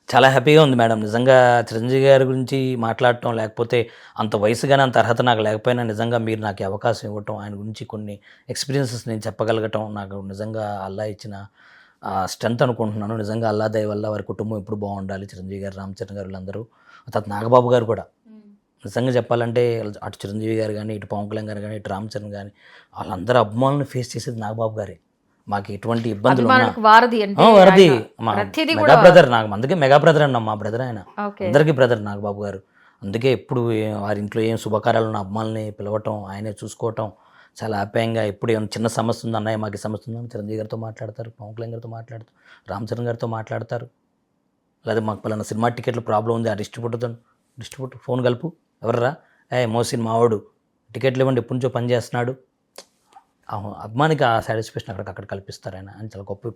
చాలా హ్యాపీగా ఉంది మేడం. నిజంగా చిరంజీవి గారి గురించి మాట్లాడటం, లేకపోతే అంత వయసుగానే అంత అర్హత నాకు లేకపోయినా నిజంగా మీరు నాకు అవకాశం ఇవ్వటం, ఆయన గురించి కొన్ని ఎక్స్పీరియన్సెస్ నేను చెప్పగలగటం నాకు నిజంగా అల్లా ఇచ్చిన స్ట్రెంత్ అనుకుంటున్నాను. నిజంగా అల్లా దయ వల్ల వారి కుటుంబం ఎప్పుడు బాగుండాలి. చిరంజీవి గారు, రామ్ చరణ్ గారు వీళ్ళందరూ, తర్వాత నాగబాబు గారు కూడా. నిజంగా చెప్పాలంటే అటు చిరంజీవి గారు కానీ, ఇటు పవన్ కళ్యాణ్ గారు కానీ, ఇటు రామ్ చరణ్ కానీ, వాళ్ళందరూ అభిమానులను ఫేస్ చేసేది నాగబాబు గారే. మాకు ఎటువంటి ఇబ్బందులు వారధి, మా మెగా బ్రదర్. నాకు అందుకే మెగా బ్రదర్ అన్నాం, మా బ్రదర్ ఆయన, అందరికీ బ్రదర్ నాగబాబు గారు. అందుకే ఎప్పుడు వారి ఇంట్లో ఏం శుభకార్యాలు ఉన్న అభిమానుల్ని పిలవటం, ఆయనే చూసుకోవటం, చాలా ఆప్యాయంగా ఎప్పుడు ఏమైనా చిన్న సమస్య ఉందా అన్నయ్య మాకు ఈ సమస్య ఉందని చిరంజీవి గారితో మాట్లాడతారు, పవన్ కళ్యాణ్ గారితో మాట్లాడతారు, రామ్ చరణ్ గారితో మాట్లాడతారు. లేదా మాకు పలానా సినిమా టికెట్లు ప్రాబ్లం ఉంది, ఆ డిస్ట్రిబ్యూటర్ ఫోన్ కలుపు, ఎవర్రా మోసిన్ మావాడు టికెట్లు ఇవ్వండి, ఎప్పటి నుంచో పని చేస్తున్నాడు. అభిమానికి ఆ సాటిస్ఫాక్షన్ అక్కడ కల్పిస్తారు ఆయన. ఆయన చాలా గొప్ప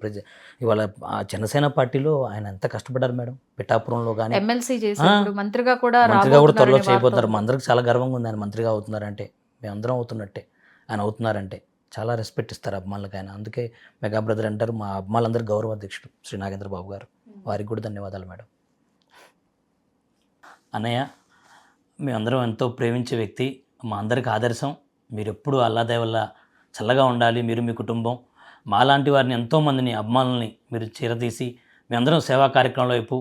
ఇవాళ ఆ జనసేన పార్టీలో ఆయన ఎంత కష్టపడ్డారు మేడం. పిఠాపురంలో కానీ ఎమ్మెల్సీ చేసినప్పుడు మంత్రిగా కూడా మంత్రిగా కూడా త్వరలో రాబోతున్నారనే వార్త చేయబోతున్నారు. ఉంది. మా అందరికి చాలా గర్వంగా ఉంది ఆయన మంత్రిగా అవుతున్నారంటే. మేమందరం అవుతున్నట్టే ఆయన అవుతున్నారంటే చాలా రెస్పెక్ట్ ఇస్తారు అభిమానులకు ఆయన. అందుకే మెగా బ్రదర్ అంటారు. మా అభిమానులందరూ గౌరవ అధ్యక్షుడు శ్రీ నాగేంద్ర బాబు గారు, వారికి కూడా ధన్యవాదాలు మేడం. అన్నయ్య మేమందరం ఎంతో ప్రేమించే వ్యక్తి, మా అందరికి ఆదర్శం. మీరు ఎప్పుడు అల్లాదే వల్ల చల్లగా ఉండాలి, మీరు మీ కుటుంబం. మాలాంటి వారిని ఎంతోమందిని అభిమానుల్ని మీరు చీరతీసి మేమందరం సేవా కార్యక్రమంలో వైపు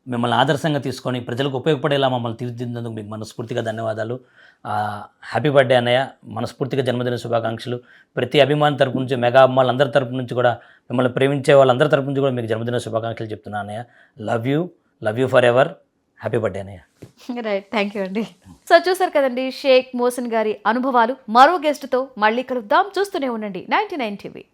మిమ్మల్ని ఆదర్శంగా తీసుకొని ప్రజలకు ఉపయోగపడేలా మమ్మల్ని తీర్చిదిద్దేందుకు మీకు మనస్ఫూర్తిగా ధన్యవాదాలు. హ్యాపీ బర్త్డే అన్నయ్య. మనస్ఫూర్తిగా జన్మదిన శుభాకాంక్షలు. ప్రతి అభిమాని తరపు నుంచి, మెగా అభిమానులు అందరి తరపు నుంచి కూడా, మిమ్మల్ని ప్రేమించే వాళ్ళందరి తరపు నుంచి కూడా మీకు జన్మదిన శుభాకాంక్షలు చెప్తున్నాను అన్నయ్య. Love you for ever. Happy birthday అన్నయ్య. రైట్, థ్యాంక్ యూ అండి. సో చూసారు కదండి షేక్ మోసిన్ గారి అనుభవాలు. మరో గెస్ట్తో మళ్ళీ కలుద్దాం. చూస్తూనే ఉండండి 99 టీవీ.